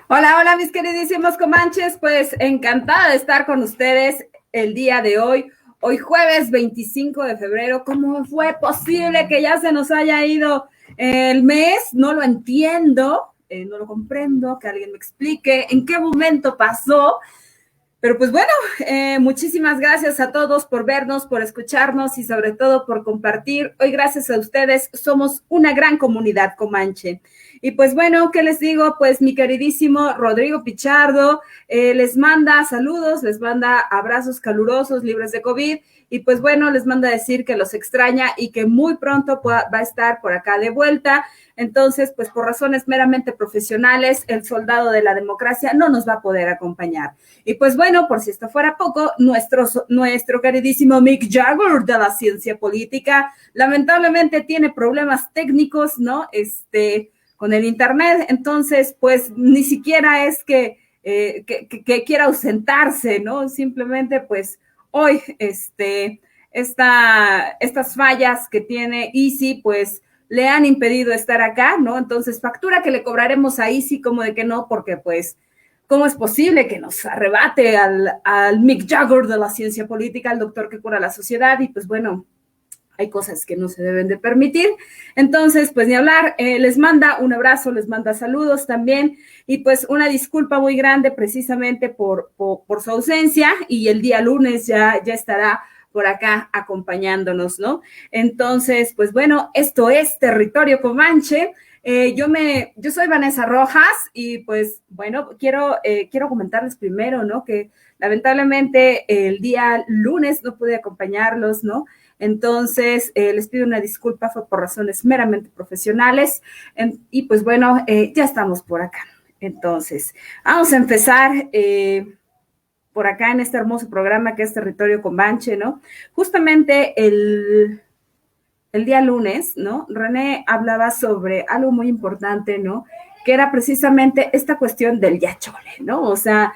Hola, hola, mis queridísimos comanches, pues encantada de estar con ustedes el día de hoy. Hoy jueves 25 de febrero, ¿cómo fue posible que ya se nos haya ido el mes? No lo entiendo, no lo comprendo, que alguien me explique en qué momento pasó. Pero pues bueno, muchísimas gracias a todos por vernos, por escucharnos y sobre todo por compartir. Hoy gracias a ustedes somos una gran comunidad comanche. Y pues bueno, ¿qué les digo? Pues mi queridísimo Rodrigo Pichardo les manda saludos, les manda abrazos calurosos, libres de COVID. Y pues bueno, les manda a decir que los extraña y que muy pronto va a estar por acá de vuelta. Entonces, pues por razones meramente profesionales, el soldado de la democracia no nos va a poder acompañar. Y pues bueno, por si esto fuera poco, nuestro queridísimo Mick Jagger de la ciencia política, lamentablemente tiene problemas técnicos, ¿no? Con el internet, entonces, pues ni siquiera es que quiera ausentarse, ¿no? Simplemente, pues, hoy, estas fallas que tiene Easy, pues, le han impedido estar acá, ¿no? Entonces, factura que le cobraremos a Easy como de que no, porque pues ¿cómo es posible que nos arrebate al Mick Jagger de la ciencia política, al doctor que cura la sociedad? Y pues bueno, hay cosas que no se deben de permitir. Entonces, pues ni hablar, les manda un abrazo, les manda saludos también y pues una disculpa muy grande precisamente por su ausencia y el día lunes ya estará por acá acompañándonos, ¿no? Entonces, pues bueno, esto es Territorio Comanche. Yo soy Vanessa Rojas y pues bueno, quiero comentarles primero, ¿no? Que lamentablemente el día lunes no pude acompañarlos, ¿no? Entonces, les pido una disculpa, fue por razones meramente profesionales. Y pues bueno, ya estamos por acá. Entonces, vamos a empezar por acá en este hermoso programa que es Territorio Comanche, ¿no? Justamente el día lunes, ¿no? René hablaba sobre algo muy importante, ¿no? Que era precisamente esta cuestión del yachole, ¿no? O sea,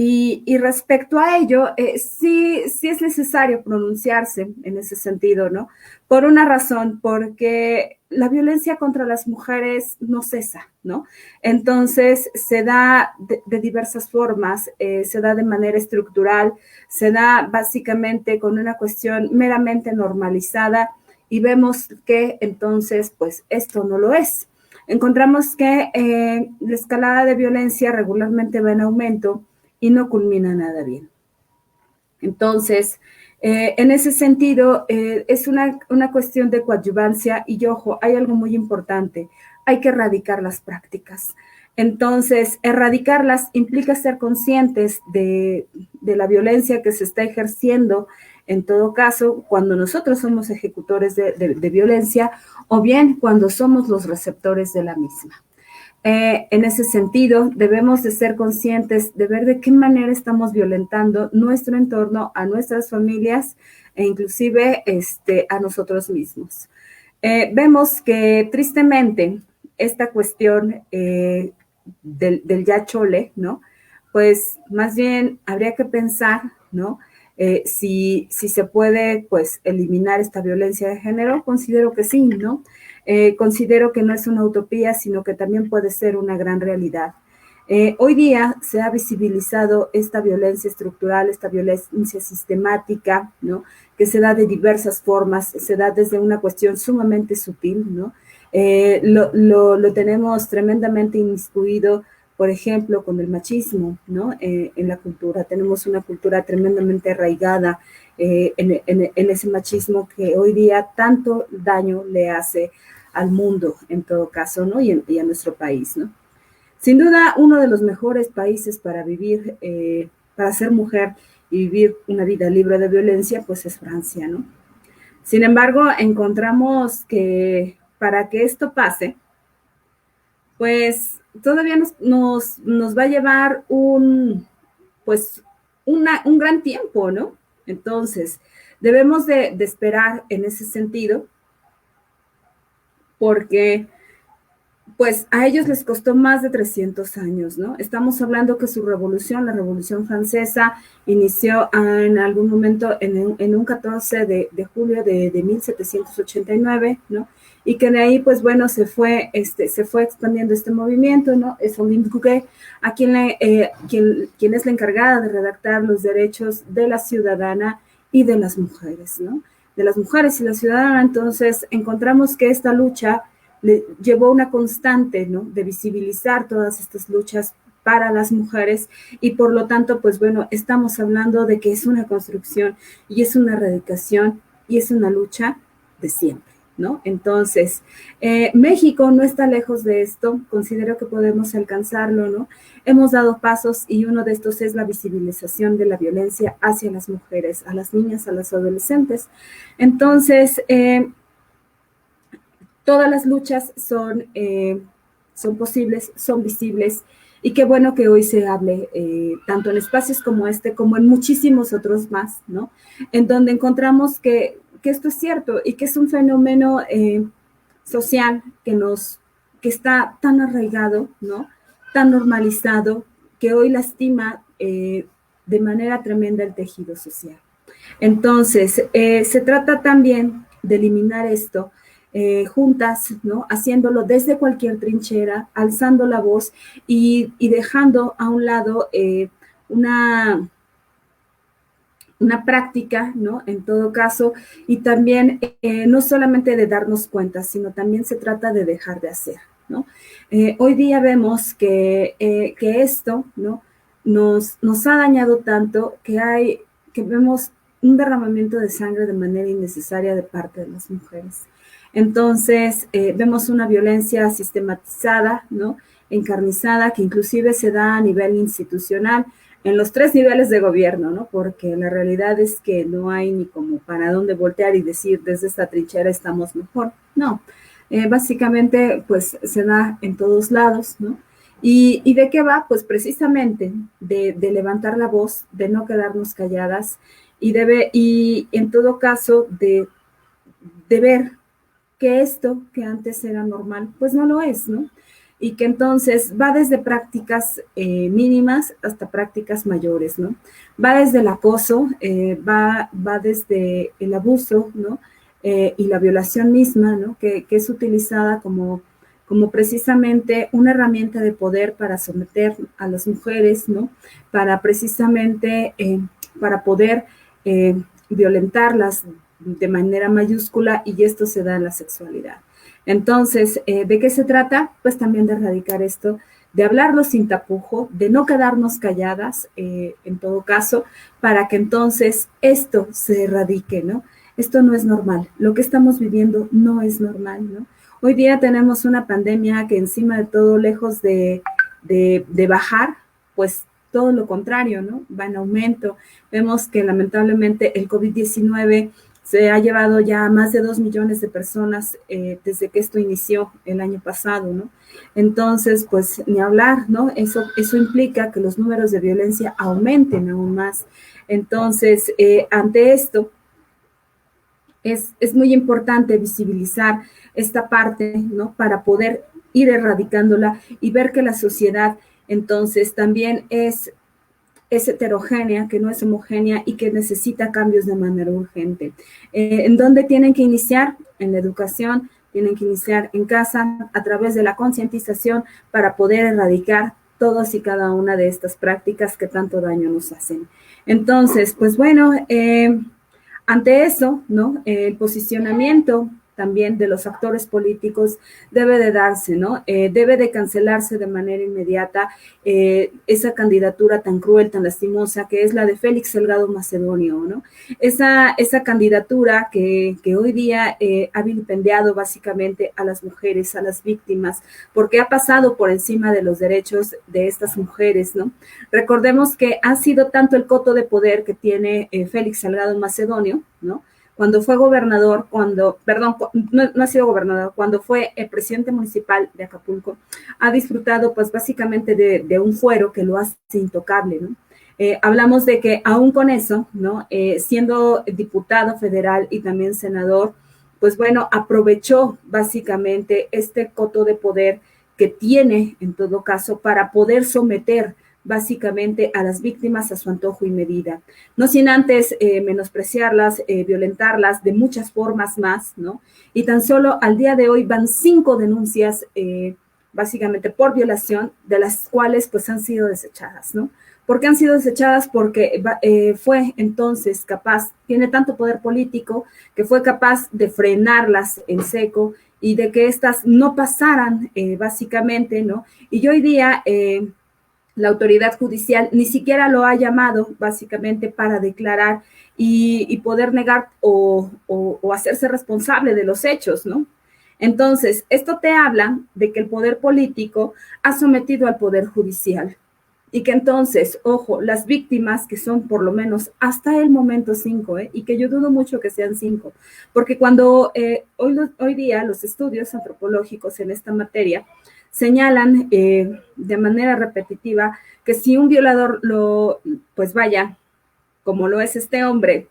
y respecto a ello, sí es necesario pronunciarse en ese sentido, ¿no? Por una razón, porque la violencia contra las mujeres no cesa, ¿no? Entonces se da de diversas formas, se da de manera estructural, se da básicamente con una cuestión meramente normalizada y vemos que entonces, pues esto no lo es. Encontramos que la escalada de violencia regularmente va en aumento y no culmina nada bien. Entonces, en ese sentido, es una cuestión de coadyuvancia y ojo, hay algo muy importante, hay que erradicar las prácticas. Entonces, erradicarlas implica ser conscientes de la violencia que se está ejerciendo, en todo caso, cuando nosotros somos ejecutores de violencia o bien cuando somos los receptores de la misma. En ese sentido, debemos de ser conscientes de ver de qué manera estamos violentando nuestro entorno, a nuestras familias e inclusive a nosotros mismos. Vemos que tristemente esta cuestión del ya chole, ¿no? Pues más bien habría que pensar, ¿no? Si se puede, pues, eliminar esta violencia de género, considero que sí, ¿no? Considero que no es una utopía, sino que también puede ser una gran realidad. Hoy día se ha visibilizado esta violencia estructural, esta violencia sistemática, ¿no? Que se da de diversas formas, se da desde una cuestión sumamente sutil, ¿no? Lo tenemos tremendamente inmiscuido, por ejemplo, con el machismo, ¿no? En la cultura. Tenemos una cultura tremendamente arraigada en ese machismo que hoy día tanto daño le hace al mundo, en todo caso, ¿no? Y a nuestro país, ¿no? Sin duda, uno de los mejores países para vivir, para ser mujer y vivir una vida libre de violencia, pues es Francia, ¿no? Sin embargo, encontramos que para que esto pase, pues todavía nos va a llevar pues, un gran tiempo, ¿no? Entonces, debemos de esperar en ese sentido, porque pues a ellos les costó más de 300 años, ¿no? Estamos hablando que su revolución, la Revolución Francesa, inició en algún momento en un 14 de julio de 1789, ¿no? y que de ahí, pues bueno, se fue expandiendo este movimiento, ¿no? Es Olympe Gouguet, a quien es la encargada de redactar los derechos de la ciudadana y de las mujeres, ¿no? De las mujeres y la ciudadana. Entonces, encontramos que esta lucha le llevó una constante, ¿no? De visibilizar todas estas luchas para las mujeres y por lo tanto, pues bueno, estamos hablando de que es una construcción y es una erradicación y es una lucha de siempre, ¿no? Entonces, México no está lejos de esto, considero que podemos alcanzarlo, ¿no? Hemos dado pasos y uno de estos es la visibilización de la violencia hacia las mujeres, a las niñas, a las adolescentes. Entonces, todas las luchas son posibles, son visibles, y qué bueno que hoy se hable, tanto en espacios como este, como en muchísimos otros más, ¿no? En donde encontramos que esto es cierto y que es un fenómeno social que está tan arraigado, ¿no? Tan normalizado, que hoy lastima de manera tremenda el tejido social. Entonces, se trata también de eliminar esto, juntas, ¿no? Haciéndolo desde cualquier trinchera, alzando la voz y dejando a un lado una práctica, ¿no? En todo caso, y también no solamente de darnos cuenta, sino también se trata de dejar de hacer, ¿no? Hoy día vemos que esto, ¿no? Nos ha dañado tanto que vemos un derramamiento de sangre de manera innecesaria de parte de las mujeres. Entonces, vemos una violencia sistematizada, ¿no? Encarnizada, que inclusive se da a nivel institucional, en los 3 niveles de gobierno, ¿no? Porque la realidad es que no hay ni como para dónde voltear y decir desde esta trinchera estamos mejor. No, básicamente pues se da en todos lados, ¿no? ¿Y de qué va? Pues precisamente de levantar la voz, de no quedarnos calladas y en todo caso de ver que esto que antes era normal, pues no lo es, ¿no? Y que entonces va desde prácticas mínimas hasta prácticas mayores, ¿no? Va desde el acoso, va desde el abuso, ¿no? Y la violación misma, ¿no? Que es utilizada como precisamente una herramienta de poder para someter a las mujeres, ¿no? Para precisamente, para poder violentarlas de manera mayúscula, y esto se da en la sexualidad. Entonces, ¿de qué se trata? Pues también de erradicar esto, de hablarlo sin tapujo, de no quedarnos calladas, en todo caso, para que entonces esto se erradique, ¿no? Esto no es normal, lo que estamos viviendo no es normal, ¿no? Hoy día tenemos una pandemia que encima de todo, lejos de bajar, pues todo lo contrario, ¿no? Va en aumento. Vemos que lamentablemente el COVID-19 se ha llevado ya a más de 2 millones de personas desde que esto inició el año pasado, ¿no? Entonces, pues ni hablar, ¿no? Eso implica que los números de violencia aumenten aún más. Entonces, ante esto, es muy importante visibilizar esta parte, ¿no? Para poder ir erradicándola y ver que la sociedad, entonces, también es heterogénea, que no es homogénea y que necesita cambios de manera urgente. ¿En dónde tienen que iniciar? En la educación, tienen que iniciar en casa a través de la concientización para poder erradicar todas y cada una de estas prácticas que tanto daño nos hacen. Entonces, pues bueno, ante eso, ¿no? El posicionamiento también de los actores políticos debe de darse, ¿no? Debe de cancelarse de manera inmediata esa candidatura tan cruel, tan lastimosa, que es la de Félix Salgado Macedonio, ¿no? Esa candidatura que hoy día ha vilipendiado básicamente a las mujeres, a las víctimas, porque ha pasado por encima de los derechos de estas mujeres, ¿no? Recordemos que ha sido tanto el coto de poder que tiene Félix Salgado Macedonio, ¿no? Cuando fue gobernador, no ha sido gobernador, cuando fue el presidente municipal de Acapulco, ha disfrutado pues básicamente de un fuero que lo hace intocable, ¿no? Hablamos de que aún con eso, ¿no? Siendo diputado federal y también senador, pues bueno, aprovechó básicamente este coto de poder que tiene en todo caso para poder someter básicamente a las víctimas a su antojo y medida, no sin antes menospreciarlas, violentarlas de muchas formas más, ¿no? Y tan solo al día de hoy van 5 denuncias básicamente por violación, de las cuales pues han sido desechadas, ¿no? ¿Por qué han sido desechadas? Porque fue entonces capaz, tiene tanto poder político, que fue capaz de frenarlas en seco y de que éstas no pasaran básicamente, ¿no? Y hoy día la autoridad judicial ni siquiera lo ha llamado básicamente para declarar y poder negar o hacerse responsable de los hechos, ¿no? Entonces, esto te habla de que el poder político ha sometido al poder judicial y que entonces, ojo, las víctimas, que son por lo menos hasta el momento 5, y que yo dudo mucho que sean 5, porque cuando hoy día los estudios antropológicos en esta materia señalan de manera repetitiva que si un violador pues vaya, como lo es este hombre,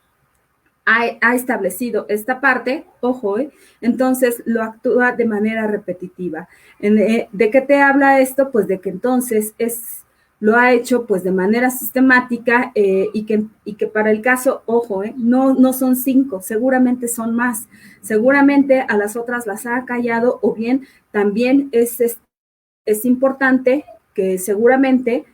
ha establecido esta parte, ojo, entonces lo actúa de manera repetitiva. ¿De qué te habla esto? Pues de que entonces lo ha hecho pues de manera sistemática y que para el caso, ojo, no son 5, seguramente son más. Seguramente a las otras las ha callado o bien también es importante que seguramente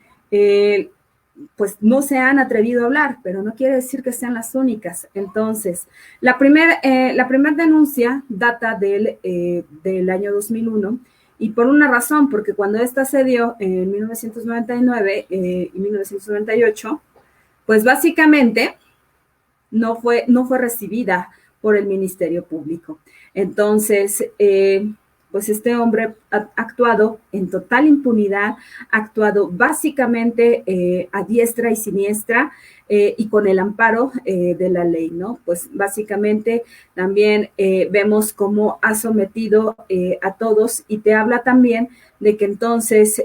pues no se han atrevido a hablar, pero no quiere decir que sean las únicas. Entonces, la primera denuncia data del año 2001 y por una razón, porque cuando esta se dio en 1999 y 1998, pues básicamente no fue recibida por el Ministerio Público. Entonces, pues este hombre ha actuado en total impunidad, ha actuado básicamente a diestra y siniestra y con el amparo de la ley, ¿no? Pues básicamente también vemos cómo ha sometido a todos y te habla también de que entonces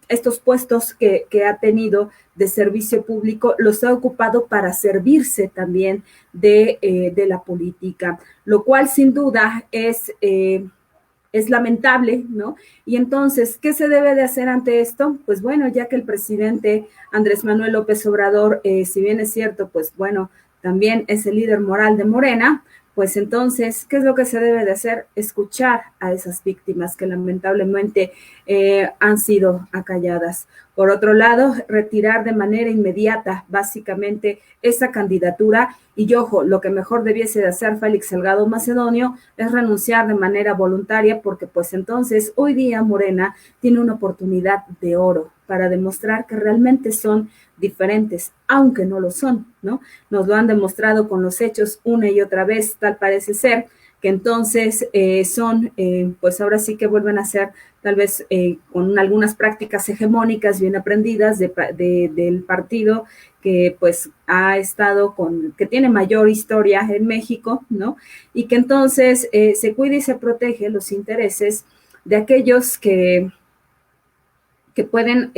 estos puestos que ha tenido de servicio público los ha ocupado para servirse también de la política, lo cual sin duda es lamentable, ¿no? Y entonces, ¿qué se debe de hacer ante esto? Pues bueno, ya que el presidente Andrés Manuel López Obrador, si bien es cierto, pues bueno, también es el líder moral de Morena, pues entonces, ¿qué es lo que se debe de hacer? Escuchar a esas víctimas que lamentablemente han sido acalladas. Por otro lado, retirar de manera inmediata, básicamente, esa candidatura. Y ojo, lo que mejor debiese de hacer Félix Salgado Macedonio es renunciar de manera voluntaria, porque pues entonces hoy día Morena tiene una oportunidad de oro para demostrar que realmente son diferentes, aunque no lo son, ¿no? Nos lo han demostrado con los hechos una y otra vez, tal parece ser, que entonces son, pues ahora sí que vuelven a ser tal vez con algunas prácticas hegemónicas bien aprendidas del partido que pues ha estado que tiene mayor historia en México, ¿no? Y que entonces se cuida y se protege los intereses de aquellos que pueden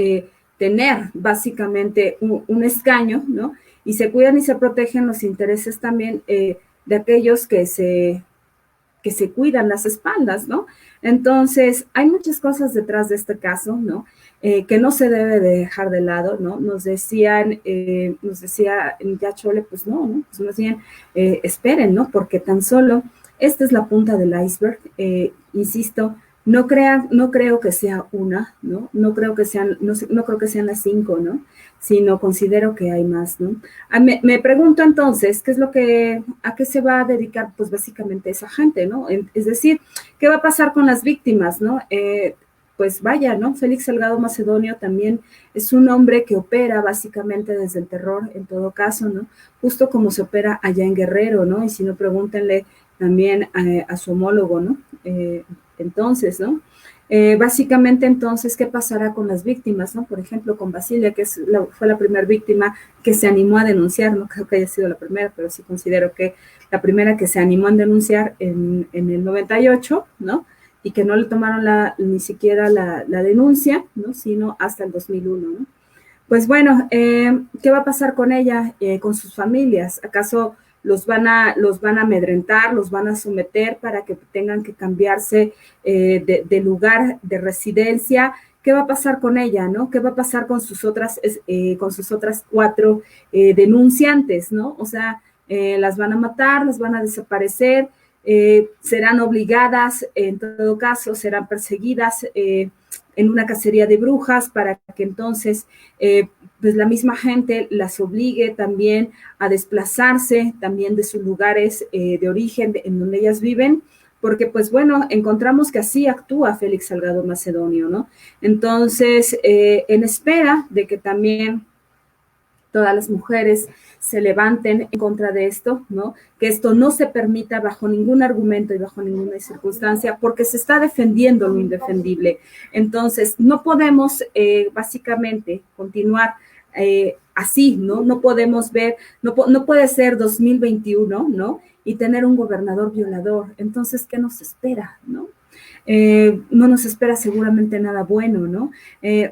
tener básicamente un escaño, ¿no? Y se cuidan y se protegen los intereses también de aquellos que se cuidan las espaldas, ¿no? Entonces, hay muchas cosas detrás de este caso, ¿no? Que no se debe de dejar de lado, ¿no? Nos decía ya Chole, pues no, pues más bien esperen, ¿no? Porque tan solo esta es la punta del iceberg, insisto, no creo que sea una, ¿no? No creo que sean las 5, ¿no? Sino considero que hay más, ¿no? Me pregunto entonces, ¿a qué se va a dedicar? Pues básicamente esa gente, ¿no? Es decir, ¿qué va a pasar con las víctimas, ¿no? Pues vaya, ¿no? Félix Salgado Macedonio también es un hombre que opera básicamente desde el terror, en todo caso, ¿no? Justo como se opera allá en Guerrero, ¿no? Y si no, pregúntenle también a su homólogo, ¿no? Entonces, ¿no? Básicamente, entonces, ¿qué pasará con las víctimas, ¿no? Por ejemplo, con Basilia, que fue la primera víctima que se animó a denunciar, no creo que haya sido la primera, pero sí considero que la primera que se animó a denunciar en el 98, ¿no? Y que no le tomaron ni siquiera la denuncia, ¿no? Sino hasta el 2001, ¿no? Pues bueno, ¿qué va a pasar con ella, con sus familias? ¿Acaso los van a amedrentar, los van a someter para que tengan que cambiarse de lugar de residencia? ¿qué va a pasar con ella, no? ¿Qué va a pasar con sus otras 4 denunciantes, no? O sea, las van a matar, las van a desaparecer, serán obligadas, en todo caso, serán perseguidas en una cacería de brujas para que entonces pues la misma gente las obligue también a desplazarse también de sus lugares de origen en donde ellas viven, porque pues bueno, encontramos que así actúa Félix Salgado Macedonio, ¿no? Entonces, en espera de que también todas las mujeres se levanten en contra de esto, ¿no? Que esto no se permita bajo ningún argumento y bajo ninguna circunstancia, porque se está defendiendo lo indefendible. Entonces, no podemos básicamente continuar así, ¿no? No podemos ver, no puede ser 2021, ¿no? Y tener un gobernador violador. Entonces, ¿qué nos espera, no? No nos espera seguramente nada bueno, ¿no?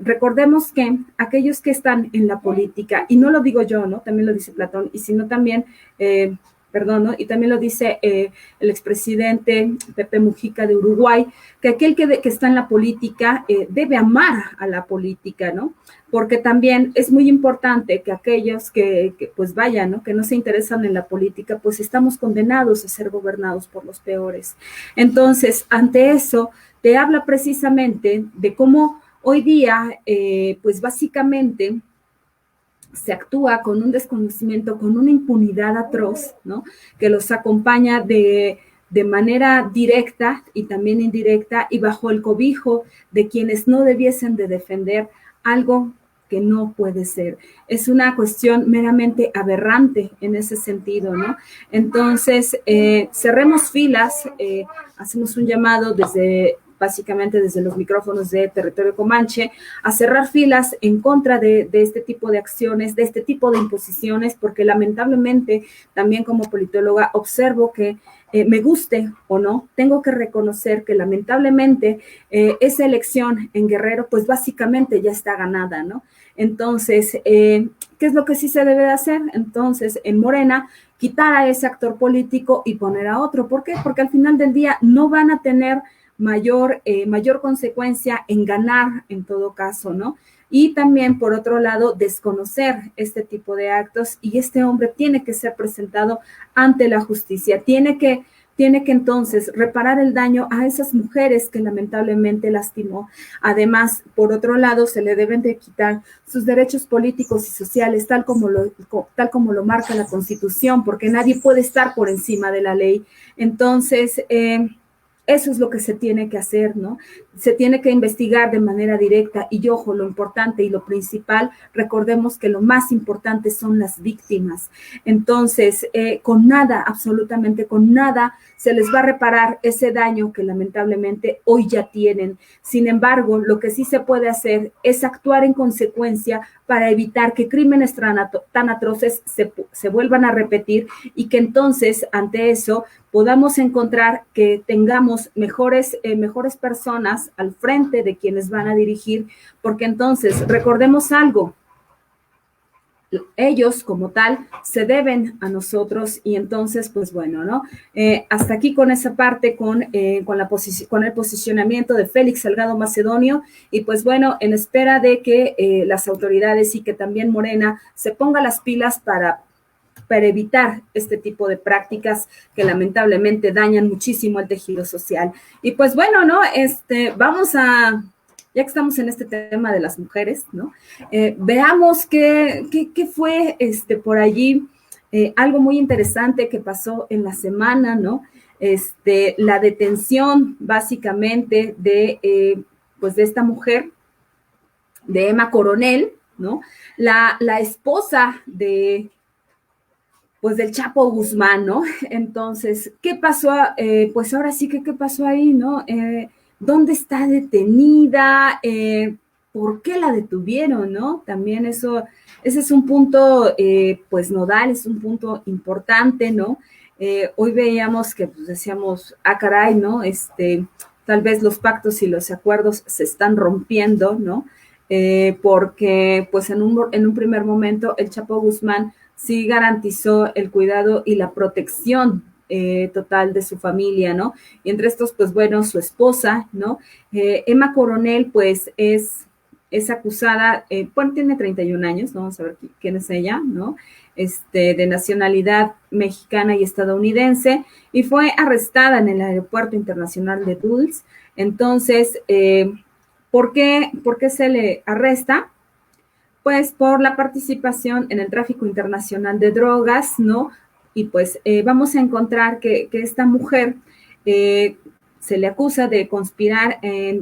Recordemos que aquellos que están en la política, y no lo digo yo, ¿no? También lo dice Platón, y sino también, perdón, ¿no? Y también lo dice el expresidente Pepe Mujica de Uruguay, que aquel que está en la política debe amar a la política, ¿no? Porque también es muy importante que aquellos que pues vayan, ¿no? Que no se interesan en la política, pues estamos condenados a ser gobernados por los peores. Entonces, ante eso, te habla precisamente de cómo hoy día, pues básicamente, se actúa con un desconocimiento, con una impunidad atroz, ¿no? Que los acompaña de manera directa y también indirecta y bajo el cobijo de quienes no debiesen de defender algo que no puede ser. Es una cuestión meramente aberrante en ese sentido, ¿no? Entonces, cerremos filas, hacemos un llamado básicamente desde los micrófonos de Territorio Comanche, a cerrar filas en contra de este tipo de acciones, de este tipo de imposiciones, porque lamentablemente también como politóloga observo que me guste o no, tengo que reconocer que lamentablemente esa elección en Guerrero, pues básicamente ya está ganada, ¿no? Entonces, ¿qué es lo que sí se debe de hacer? Entonces, en Morena, quitar a ese actor político y poner a otro. ¿Por qué? Porque al final del día no van a tener mayor consecuencia en ganar en todo caso, ¿no? Y también, por otro lado, desconocer este tipo de actos y este hombre tiene que ser presentado ante la justicia, tiene que entonces reparar el daño a esas mujeres que lamentablemente lastimó. Además, por otro lado, se le deben de quitar sus derechos políticos y sociales, tal como lo marca la Constitución, porque nadie puede estar por encima de la ley. Entonces, eso es lo que se tiene que hacer, ¿no? Se tiene que investigar de manera directa y, ojo, lo importante y lo principal, recordemos que lo más importante son las víctimas. Entonces, con nada, absolutamente con nada, se les va a reparar ese daño que lamentablemente hoy ya tienen. Sin embargo, lo que sí se puede hacer es actuar en consecuencia para evitar que crímenes tan atroces se vuelvan a repetir y que entonces, ante eso, podamos encontrar que tengamos mejores personas al frente de quienes van a dirigir, porque entonces recordemos algo, ellos como tal se deben a nosotros y entonces pues bueno, ¿no? Hasta aquí con esa parte, con el posicionamiento de Félix Salgado Macedonio y pues bueno, en espera de que las autoridades y que también Morena se ponga las pilas para evitar este tipo de prácticas que lamentablemente dañan muchísimo el tejido social. Y pues bueno, ¿no? Vamos a, ya que estamos en este tema de las mujeres, ¿no? Veamos qué fue por allí, algo muy interesante que pasó en la semana, ¿no? La detención básicamente pues de esta mujer, de Emma Coronel, ¿no? La esposa pues del Chapo Guzmán, ¿no? Entonces, ¿qué pasó? Pues ahora sí que, ¿qué pasó ahí, no? ¿Dónde está detenida? ¿Por qué la detuvieron, no? También ese es un punto, pues nodal, es un punto importante, ¿no? Hoy veíamos que, pues decíamos, caray, ¿no? Tal vez los pactos y los acuerdos se están rompiendo, ¿no? Porque, pues en un primer momento, el Chapo Guzmán sí garantizó el cuidado y la protección total de su familia, ¿no? Y entre estos, pues bueno, su esposa, ¿no? Emma Coronel, pues es acusada, bueno, tiene 31 años, ¿no? Vamos a ver quién es ella, ¿no? De nacionalidad mexicana y estadounidense, y fue arrestada en el Aeropuerto Internacional de Dulles. Entonces, ¿por qué se le arresta? Pues por la participación en el tráfico internacional de drogas, ¿no? Y pues vamos a encontrar que esta mujer se le acusa de conspirar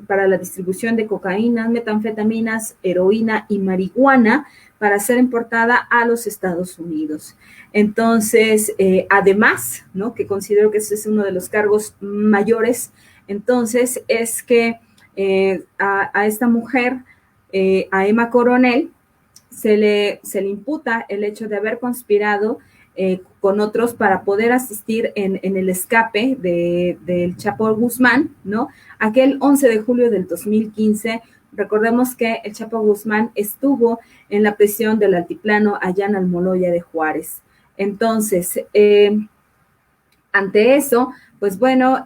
para la distribución de cocaína, metanfetaminas, heroína y marihuana para ser importada a los Estados Unidos. Entonces, además, ¿no? Que considero que ese es uno de los cargos mayores, entonces es que a esta mujer, a Emma Coronel, se le imputa el hecho de haber conspirado con otros para poder asistir en el escape del Chapo Guzmán, ¿no? Aquel 11 de julio del 2015, recordemos que el Chapo Guzmán estuvo en la prisión del Altiplano allá en Almoloya de Juárez. Entonces, ante eso, pues bueno,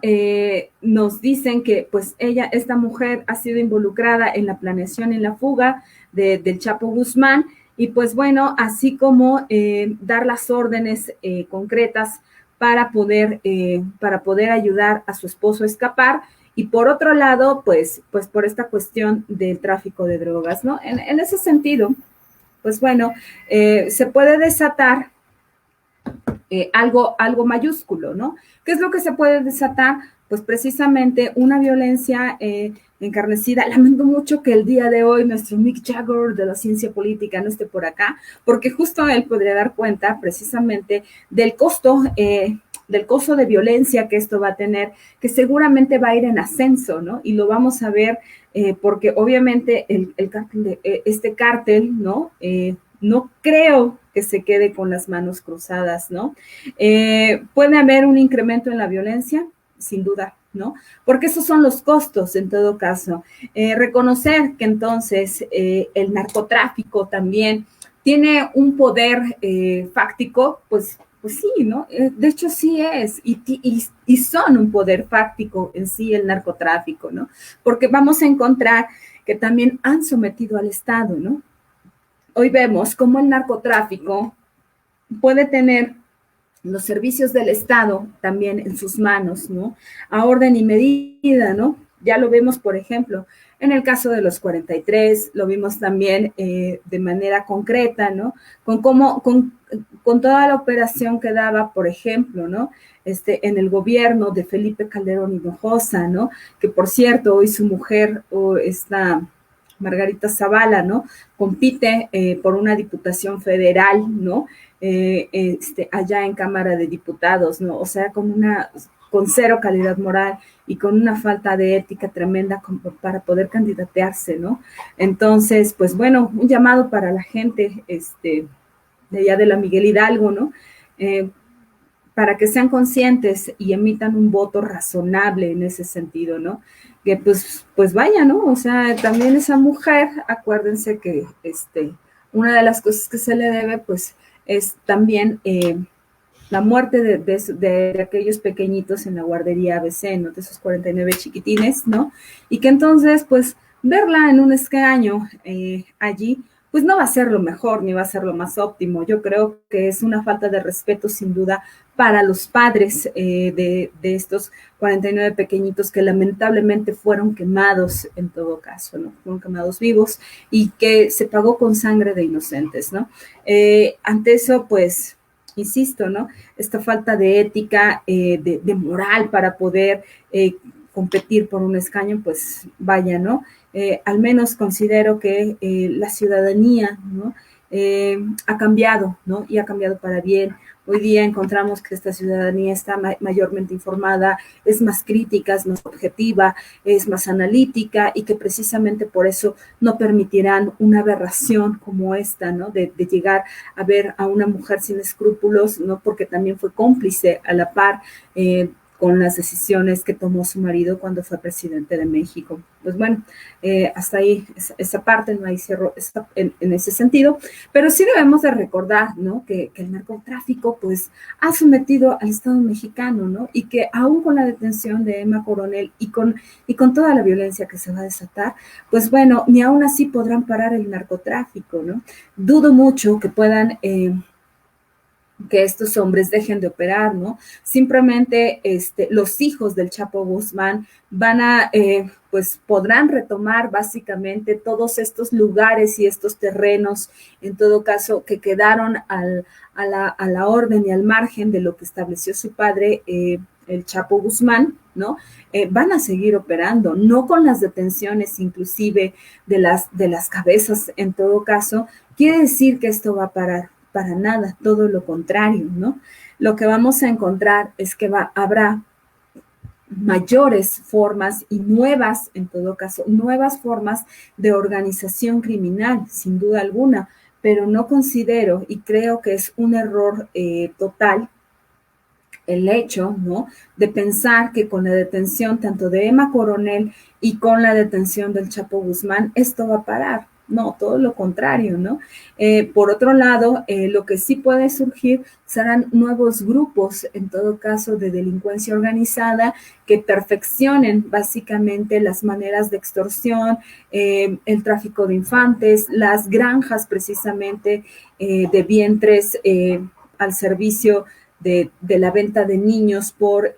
nos dicen que pues esta mujer ha sido involucrada en la planeación y la fuga del Chapo Guzmán, y pues bueno, así como dar las órdenes concretas para poder ayudar a su esposo a escapar, y por otro lado, pues por esta cuestión del tráfico de drogas, ¿no? En ese sentido, pues bueno, se puede desatar algo mayúsculo, ¿no? ¿Qué es lo que se puede desatar? Pues precisamente una violencia encarnecida. Lamento mucho que el día de hoy nuestro Mick Jagger de la ciencia política no esté por acá, porque justo él podría dar cuenta precisamente del costo de violencia que esto va a tener, que seguramente va a ir en ascenso, ¿no? Y lo vamos a ver porque obviamente este cártel, ¿no? No creo que se quede con las manos cruzadas, ¿no? Puede haber un incremento en la violencia, sin duda, ¿no? Porque esos son los costos en todo caso. Reconocer que entonces el narcotráfico también tiene un poder fáctico, pues sí, ¿no? De hecho sí es, y son un poder fáctico en sí el narcotráfico, ¿no? Porque vamos a encontrar que también han sometido al Estado, ¿no? Hoy vemos cómo el narcotráfico puede tener los servicios del Estado también en sus manos, ¿no? A orden y medida, ¿no? Ya lo vemos, por ejemplo, en el caso de los 43, lo vimos también de manera concreta, ¿no? Con toda la operación que daba, por ejemplo, ¿no? En el gobierno de Felipe Calderón Hinojosa, ¿no? Que por cierto, hoy su mujer, esta Margarita Zavala, ¿no? Compite por una diputación federal, ¿no? Allá en Cámara de Diputados, ¿no? O sea, con cero calidad moral y con una falta de ética tremenda para poder candidatearse, ¿no? Entonces, pues bueno, un llamado para la gente de allá de la Miguel Hidalgo, ¿no? Para que sean conscientes y emitan un voto razonable en ese sentido, ¿no? Que pues vaya, ¿no? O sea, también esa mujer, acuérdense que una de las cosas que se le debe, pues, es también la muerte de aquellos pequeñitos en la guardería ABC, ¿no? De esos 49 chiquitines, ¿no? Y que entonces, pues, verla en un escaño allí, pues no va a ser lo mejor ni va a ser lo más óptimo. Yo creo que es una falta de respeto, sin duda, para los padres de estos 49 pequeñitos que lamentablemente fueron quemados en todo caso, ¿no? Fueron quemados vivos y que se pagó con sangre de inocentes, ¿no? Ante eso, pues, insisto, ¿no? Esta falta de ética, de moral para poder competir por un escaño, pues vaya, ¿no? Al menos considero que la ciudadanía, ¿no? Ha cambiado, ¿no? Y ha cambiado para bien. Hoy día encontramos que esta ciudadanía está mayormente informada, es más crítica, es más objetiva, es más analítica, y que precisamente por eso no permitirán una aberración como esta, ¿no? De llegar a ver a una mujer sin escrúpulos, ¿no? Porque también fue cómplice a la par con las decisiones que tomó su marido cuando fue presidente de México. Pues bueno, hasta ahí esa parte, no hay cierro en ese sentido, pero sí debemos de recordar, ¿no? Que el narcotráfico pues ha sometido al Estado mexicano, ¿no? Y que aún con la detención de Emma Coronel y con toda la violencia que se va a desatar, pues bueno, ni aún así podrán parar el narcotráfico, ¿no? Dudo mucho que puedan que estos hombres dejen de operar, ¿no? Simplemente los hijos del Chapo Guzmán van a, pues podrán retomar básicamente todos estos lugares y estos terrenos, en todo caso, que quedaron a la orden y al margen de lo que estableció su padre, el Chapo Guzmán, ¿no? Van a seguir operando, no con las detenciones inclusive de las cabezas, en todo caso, quiere decir que esto va a parar. Para nada, todo lo contrario, ¿no? Lo que vamos a encontrar es que habrá mayores formas y nuevas, en todo caso, nuevas formas de organización criminal, sin duda alguna, pero no considero y creo que es un error total el hecho, ¿no?, de pensar que con la detención tanto de Emma Coronel y con la detención del Chapo Guzmán, esto va a parar. No, todo lo contrario, ¿no? Por otro lado, lo que sí puede surgir serán nuevos grupos, en todo caso, de delincuencia organizada que perfeccionen básicamente las maneras de extorsión, el tráfico de infantes, las granjas precisamente de vientres al servicio de la venta de niños por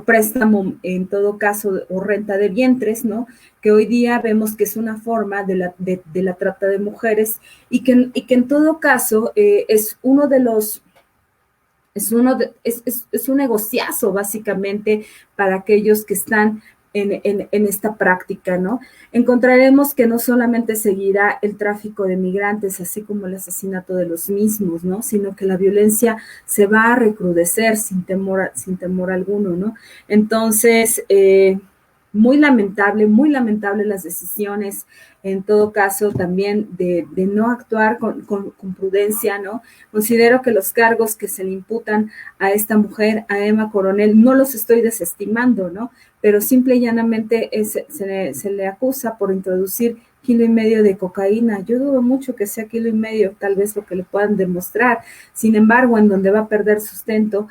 préstamo, en todo caso, o renta de vientres, ¿no? Que hoy día vemos que es una forma de la trata de mujeres y que en todo caso es uno de los es un negociazo básicamente para aquellos que están en esta práctica, ¿no? Encontraremos que no solamente seguirá el tráfico de migrantes, así como el asesinato de los mismos, ¿no? Sino que la violencia se va a recrudecer sin temor alguno, ¿no? Entonces, muy lamentable las decisiones, en todo caso también de no actuar con prudencia, ¿no? Considero que los cargos que se le imputan a esta mujer, a Emma Coronel, no los estoy desestimando, ¿no? Pero simple y llanamente se le acusa por introducir 1,5 kilos de cocaína. Yo dudo mucho que sea 1,5 kilos, tal vez lo que le puedan demostrar. Sin embargo, en donde va a perder sustento,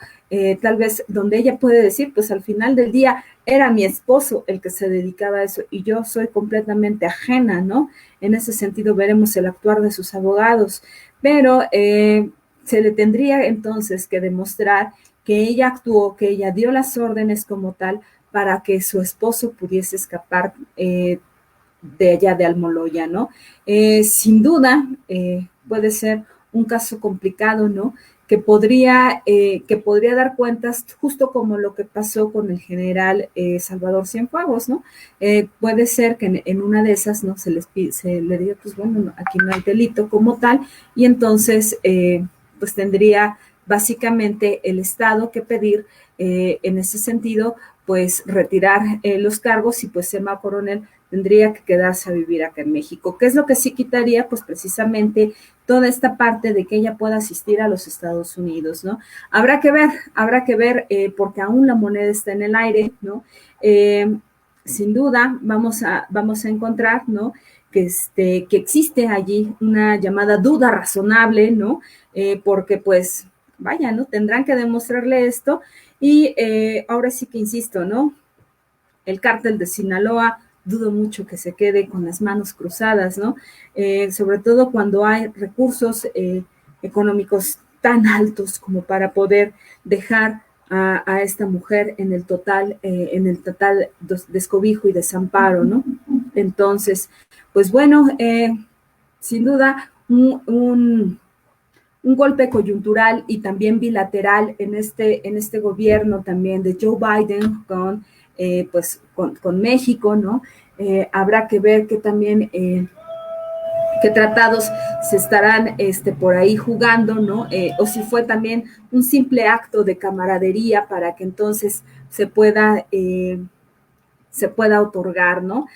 tal vez donde ella puede decir, pues al final del día era mi esposo el que se dedicaba a eso y yo soy completamente ajena, ¿no? En ese sentido veremos el actuar de sus abogados, pero se le tendría entonces que demostrar que ella actuó, que ella dio las órdenes como tal para que su esposo pudiese escapar de allá de Almoloya, ¿no? Sin duda, puede ser un caso complicado, ¿no? Que podría dar cuentas justo como lo que pasó con el general Salvador Cienfuegos, ¿no? Puede ser que en una de esas, ¿no? Se le diga, pues bueno, aquí no hay delito como tal, y entonces, pues tendría básicamente el Estado que pedir en ese sentido, pues retirar los cargos y pues Emma Coronel tendría que quedarse a vivir acá en México. ¿Qué es lo que sí quitaría? Pues precisamente toda esta parte de que ella pueda asistir a los Estados Unidos, ¿no? Habrá que ver, porque aún la moneda está en el aire, ¿no? Sin duda vamos a encontrar, ¿no? Que existe allí una llamada duda razonable, ¿no? Porque pues, vaya, ¿no? Tendrán que demostrarle esto y ahora sí que insisto, ¿no? El cártel de Sinaloa, dudo mucho que se quede con las manos cruzadas, ¿no? Sobre todo cuando hay recursos económicos tan altos como para poder dejar a esta mujer en el total descobijo y desamparo, ¿no? Entonces, pues bueno, sin duda, un golpe coyuntural y también bilateral en este gobierno también de Joe Biden pues con México, ¿no? Habrá que ver que también qué tratados se estarán por ahí jugando, ¿no? O si fue también un simple acto de camaradería para que entonces se pueda otorgar, ¿no?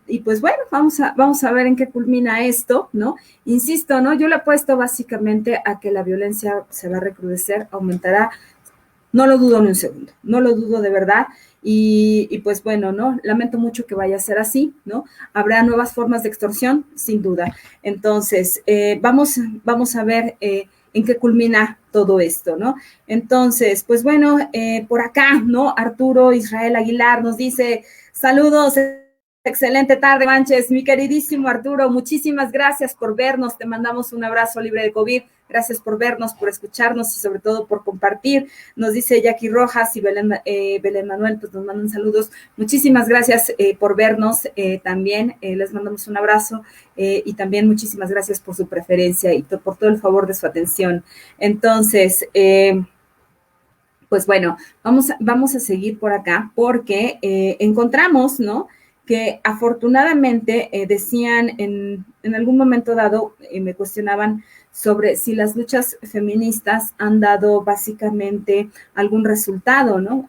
Y pues bueno, vamos a ver en qué culmina esto, ¿no? Insisto, ¿no? Yo le apuesto básicamente a que la violencia se va a recrudecer, aumentará No lo dudo ni un segundo, no lo dudo de verdad. Y pues bueno, ¿no? Lamento mucho que vaya a ser así, ¿no? Habrá nuevas formas de extorsión, sin duda. Entonces, vamos a ver en qué culmina todo esto, ¿no? Entonces, pues bueno, por acá, ¿no? Arturo Israel Aguilar nos dice, saludos, excelente tarde, Manches, mi queridísimo Arturo, muchísimas gracias por vernos, te mandamos un abrazo libre de COVID, gracias por vernos, por escucharnos y sobre todo por compartir. Nos dice Jackie Rojas y Belén Manuel, pues nos mandan saludos. Muchísimas gracias por vernos también, les mandamos un abrazo y también muchísimas gracias por su preferencia y por todo el favor de su atención. Entonces, pues bueno, vamos a seguir por acá porque encontramos, ¿no? Que afortunadamente decían en algún momento dado, me cuestionaban sobre si las luchas feministas han dado básicamente algún resultado, ¿no?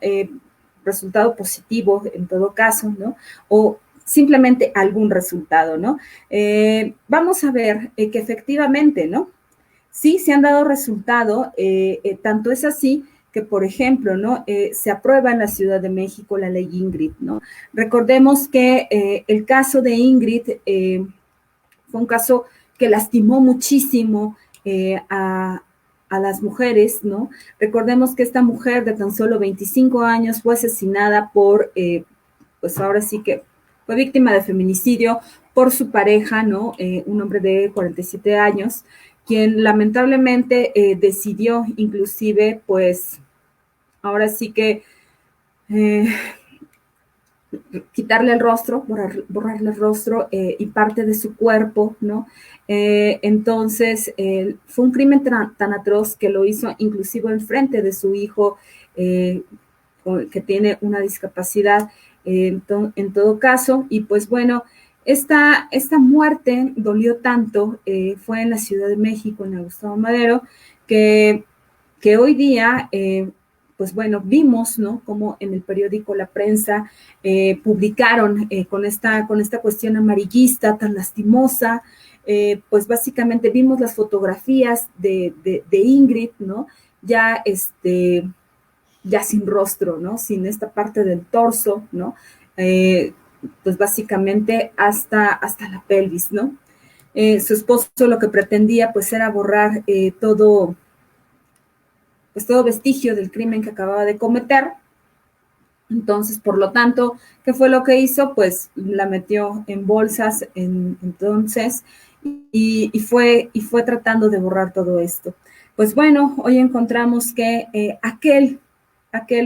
Resultado positivo en todo caso, ¿no? O simplemente algún resultado, ¿no? Vamos a ver que efectivamente, ¿no? Sí, se han dado resultado, tanto es así que, por ejemplo, ¿no? Se aprueba en la Ciudad de México la ley Ingrid, ¿no? Recordemos que el caso de Ingrid fue un caso que lastimó muchísimo a las mujeres, ¿no? Recordemos que esta mujer de tan solo 25 años fue asesinada por, pues ahora sí que fue víctima de feminicidio por su pareja, ¿no? Un hombre de 47 años, quien lamentablemente decidió inclusive, pues, ahora sí que quitarle el rostro, borrarle el rostro y parte de su cuerpo, ¿no? Entonces, fue un crimen tan atroz que lo hizo inclusive en frente de su hijo, que tiene una discapacidad en todo caso, y pues bueno, esta muerte dolió tanto, fue en la Ciudad de México, en Gustavo Madero, que hoy día, pues bueno, vimos, ¿no? Como en el periódico La Prensa publicaron con esta cuestión amarillista tan lastimosa, pues básicamente vimos las fotografías de Ingrid, ¿no? Ya ya sin rostro, ¿no? Sin esta parte del torso, ¿no? Pues básicamente hasta la pelvis, ¿no? Su esposo lo que pretendía pues era borrar todo vestigio del crimen que acababa de cometer. Entonces, por lo tanto, ¿qué fue lo que hizo? Pues la metió en bolsas entonces y fue tratando de borrar todo esto. Pues bueno, hoy encontramos que aquel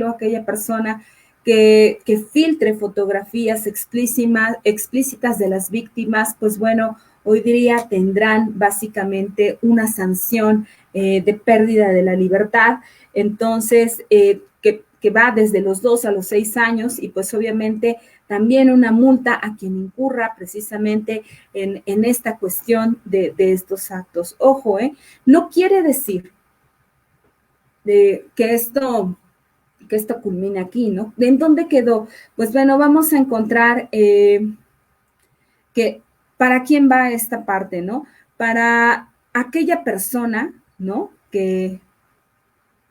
o aquella persona que filtre fotografías explícitas de las víctimas, pues bueno, hoy día tendrán básicamente una sanción de pérdida de la libertad. Entonces, que va desde los 2 a los 6 años y pues obviamente también una multa a quien incurra precisamente en esta cuestión de estos actos. Ojo, no quiere decir que esto culmine aquí, ¿no? ¿En dónde quedó? Pues bueno, vamos a encontrar que para quién va esta parte, ¿no? Para aquella persona, ¿no? Que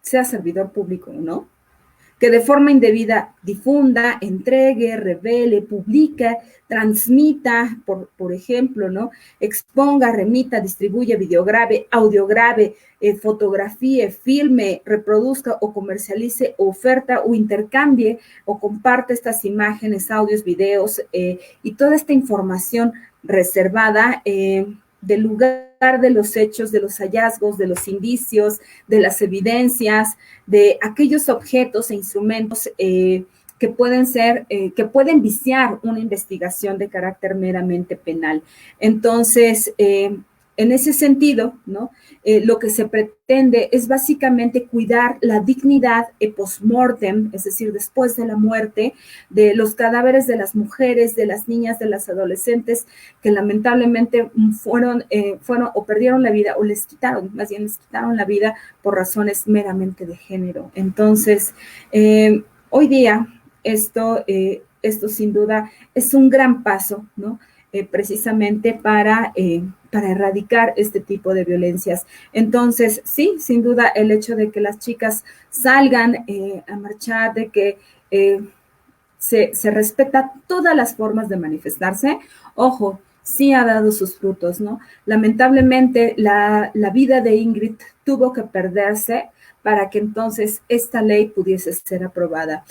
sea servidor público, ¿no? Que de forma indebida difunda, entregue, revele, publica, transmita, por ejemplo, ¿no? Exponga, remita, distribuya, videograve, audiograve, fotografíe, filme, reproduzca o comercialice, oferta o intercambie o comparte estas imágenes, audios, videos y toda esta información reservada del lugar de los hechos, de los hallazgos, de los indicios, de las evidencias, de aquellos objetos e instrumentos que pueden viciar una investigación de carácter meramente penal. Entonces, en ese sentido, ¿no? Lo que se pretende es básicamente cuidar la dignidad post-mortem, es decir, después de la muerte, de los cadáveres de las mujeres, de las niñas, de las adolescentes que lamentablemente fueron o perdieron la vida o más bien les quitaron la vida por razones meramente de género. Entonces, hoy día esto sin duda es un gran paso, ¿no? precisamente para erradicar este tipo de violencias. Entonces, sí, sin duda, el hecho de que las chicas salgan a marchar, de que se respeta todas las formas de manifestarse, ojo, sí ha dado sus frutos, ¿no? Lamentablemente, la vida de Ingrid tuvo que perderse para que entonces esta ley pudiese ser aprobada.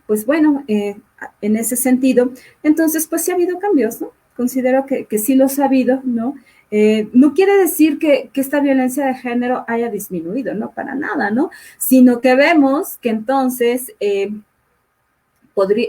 Pues bueno, en ese sentido, entonces pues sí ha habido cambios, ¿no? Considero que sí los ha habido, ¿no? No quiere decir que esta violencia de género haya disminuido, no, para nada, ¿no? Sino que vemos que entonces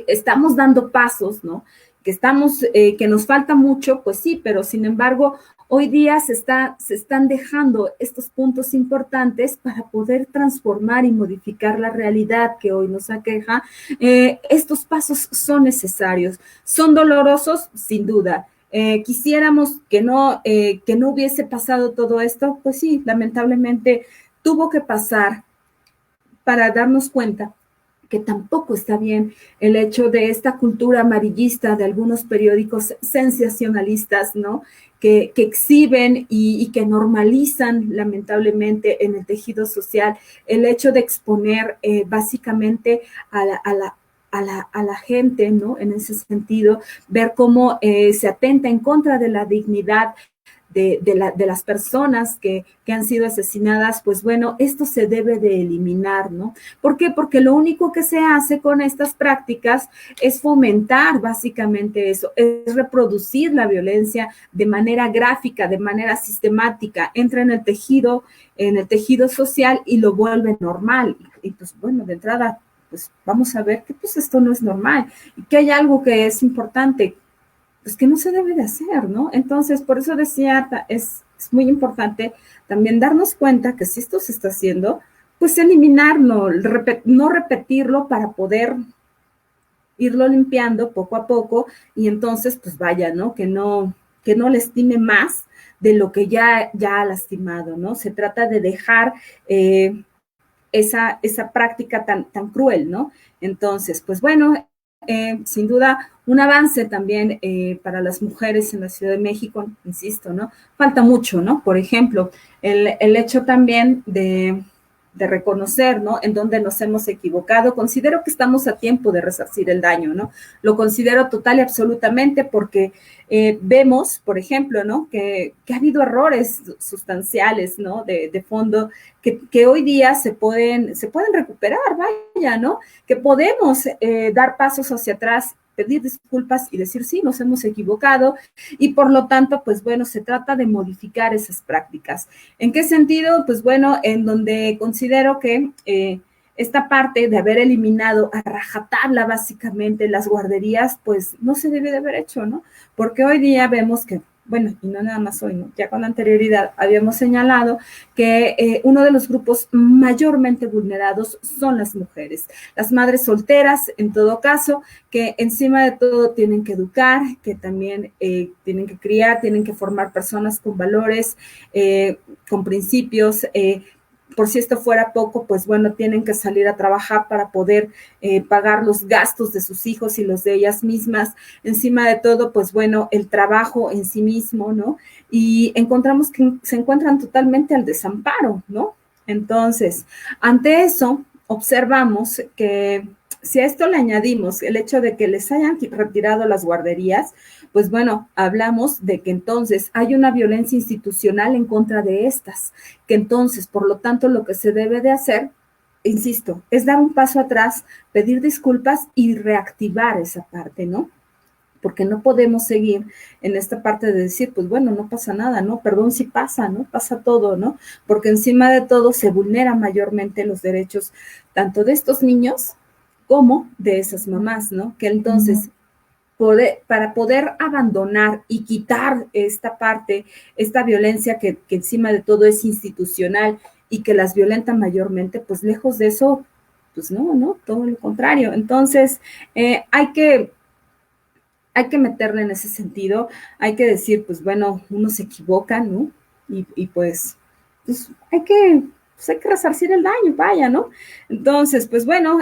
estamos dando pasos, ¿no? Que nos falta mucho, pues sí, pero sin embargo, hoy día se están dejando estos puntos importantes para poder transformar y modificar la realidad que hoy nos aqueja. Estos pasos son necesarios, son dolorosos, sin duda. Quisiéramos que no hubiese pasado todo esto, pues sí, lamentablemente tuvo que pasar para darnos cuenta que tampoco está bien el hecho de esta cultura amarillista de algunos periódicos sensacionalistas, ¿no? Que exhiben y que normalizan lamentablemente en el tejido social el hecho de exponer básicamente a la gente, ¿no? En ese sentido, ver cómo se atenta en contra de la dignidad de las personas que han sido asesinadas, pues bueno, esto se debe de eliminar, ¿no? ¿Por qué? Porque lo único que se hace con estas prácticas es fomentar básicamente eso, es reproducir la violencia de manera gráfica, de manera sistemática, entra en el tejido social y lo vuelve normal. Y pues bueno, de entrada, pues vamos a ver que pues esto no es normal y que hay algo que es importante, pues que no se debe de hacer, ¿no? Entonces, por eso decía, es muy importante también darnos cuenta que si esto se está haciendo, pues eliminarlo, no repetirlo para poder irlo limpiando poco a poco y entonces, pues vaya, ¿no? Que no lastime más de lo que ya ha lastimado, ¿no? Se trata de dejar esa práctica tan cruel, ¿no? Entonces, pues bueno, sin duda, un avance también para las mujeres en la Ciudad de México, insisto, ¿no? Falta mucho, ¿no? Por ejemplo, el hecho también de reconocer, ¿no? En dónde nos hemos equivocado. Considero que estamos a tiempo de resarcir el daño, ¿no? Lo considero total y absolutamente porque vemos, por ejemplo, ¿no? Que ha habido errores sustanciales, ¿no? De fondo que hoy día se pueden recuperar, vaya, ¿no? Que podemos dar pasos hacia atrás, pedir disculpas y decir, sí, nos hemos equivocado y por lo tanto, pues bueno, se trata de modificar esas prácticas. ¿En qué sentido? Pues bueno, en donde considero que esta parte de haber eliminado a rajatabla básicamente las guarderías, pues no se debe de haber hecho, ¿no? Porque hoy día vemos que, bueno, y no nada más hoy, ¿no? Ya con anterioridad habíamos señalado que uno de los grupos mayormente vulnerados son las mujeres, las madres solteras, en todo caso, que encima de todo tienen que educar, que también tienen que criar, tienen que formar personas con valores, con principios, por si esto fuera poco, pues bueno, tienen que salir a trabajar para poder pagar los gastos de sus hijos y los de ellas mismas. Encima de todo, pues bueno, el trabajo en sí mismo, ¿no? Y encontramos que se encuentran totalmente al desamparo, ¿no? Entonces, ante eso, observamos que si a esto le añadimos el hecho de que les hayan retirado las guarderías, pues bueno, hablamos de que entonces hay una violencia institucional en contra de estas, que entonces, por lo tanto, lo que se debe de hacer, insisto, es dar un paso atrás, pedir disculpas y reactivar esa parte, ¿no? Porque no podemos seguir en esta parte de decir, pues bueno, no pasa nada, ¿no? Perdón si pasa, ¿no? Pasa todo, ¿no? Porque encima de todo se vulneran mayormente los derechos tanto de estos niños como de esas mamás, ¿no? Que entonces, para poder abandonar y quitar esta parte, esta violencia que encima de todo es institucional y que las violenta mayormente, pues lejos de eso, pues no, todo lo contrario. Entonces, hay que meterle en ese sentido, hay que decir, pues bueno, uno se equivoca, ¿no? Y pues hay que resarcir el daño, vaya, ¿no? Entonces, pues bueno,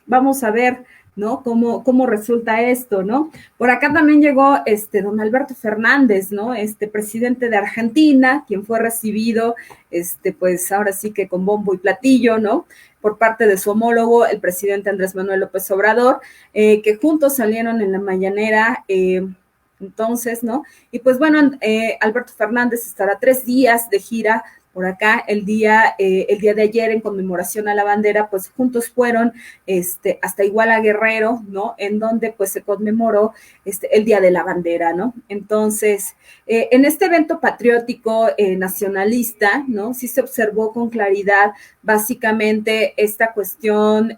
vamos a ver ¿no? ¿Cómo resulta esto, no? Por acá también llegó don Alberto Fernández, ¿no? Presidente de Argentina, quien fue recibido, pues ahora sí que con bombo y platillo, ¿no? Por parte de su homólogo, el presidente Andrés Manuel López Obrador, que juntos salieron en la mañanera, entonces, ¿no? Y pues bueno, Alberto Fernández estará 3 días de gira por acá. El día de ayer, en conmemoración a la bandera, pues juntos fueron hasta Iguala Guerrero, ¿no? En donde pues se conmemoró el Día de la Bandera, ¿no? Entonces, en este evento patriótico nacionalista, ¿no? Sí se observó con claridad básicamente esta cuestión,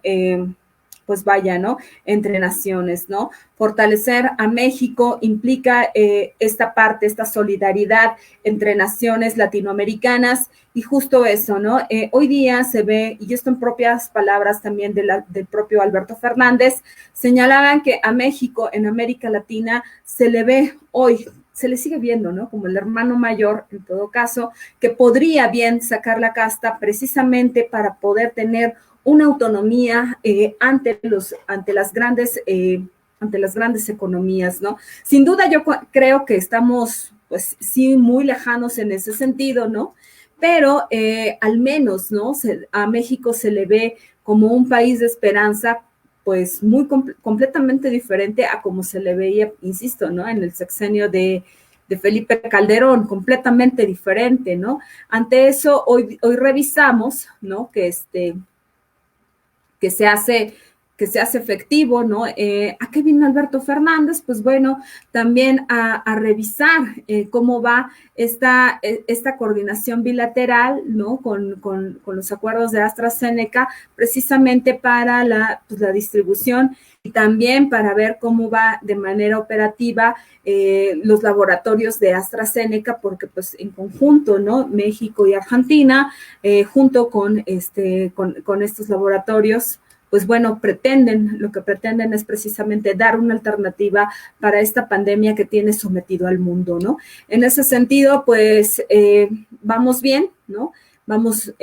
pues vaya, ¿no? Entre naciones, ¿no? Fortalecer a México implica esta parte, esta solidaridad entre naciones latinoamericanas y justo eso, ¿no? Hoy día se ve, y esto en propias palabras también del propio Alberto Fernández, señalaban que a México en América Latina se le ve hoy, se le sigue viendo, ¿no? Como el hermano mayor, en todo caso, que podría bien sacar la casta precisamente para poder tener una autonomía ante las grandes economías, ¿no? Sin duda yo creo que estamos, pues sí, muy lejanos en ese sentido, ¿no? Pero al menos, ¿no? A México se le ve como un país de esperanza, pues muy completamente diferente a como se le veía, insisto, ¿no? En el sexenio de Felipe Calderón, completamente diferente, ¿no? Ante eso, hoy revisamos, ¿no? Que se hace efectivo, ¿no? ¿A qué vino Alberto Fernández? Pues bueno, también a revisar cómo va esta coordinación bilateral, ¿no? Con los acuerdos de AstraZeneca, precisamente para la distribución y también para ver cómo va de manera operativa los laboratorios de AstraZeneca, porque pues en conjunto, ¿no? México y Argentina, junto con estos laboratorios, pues bueno, lo que pretenden es precisamente dar una alternativa para esta pandemia que tiene sometido al mundo, ¿no? En ese sentido, pues vamos bien, ¿no? Vamos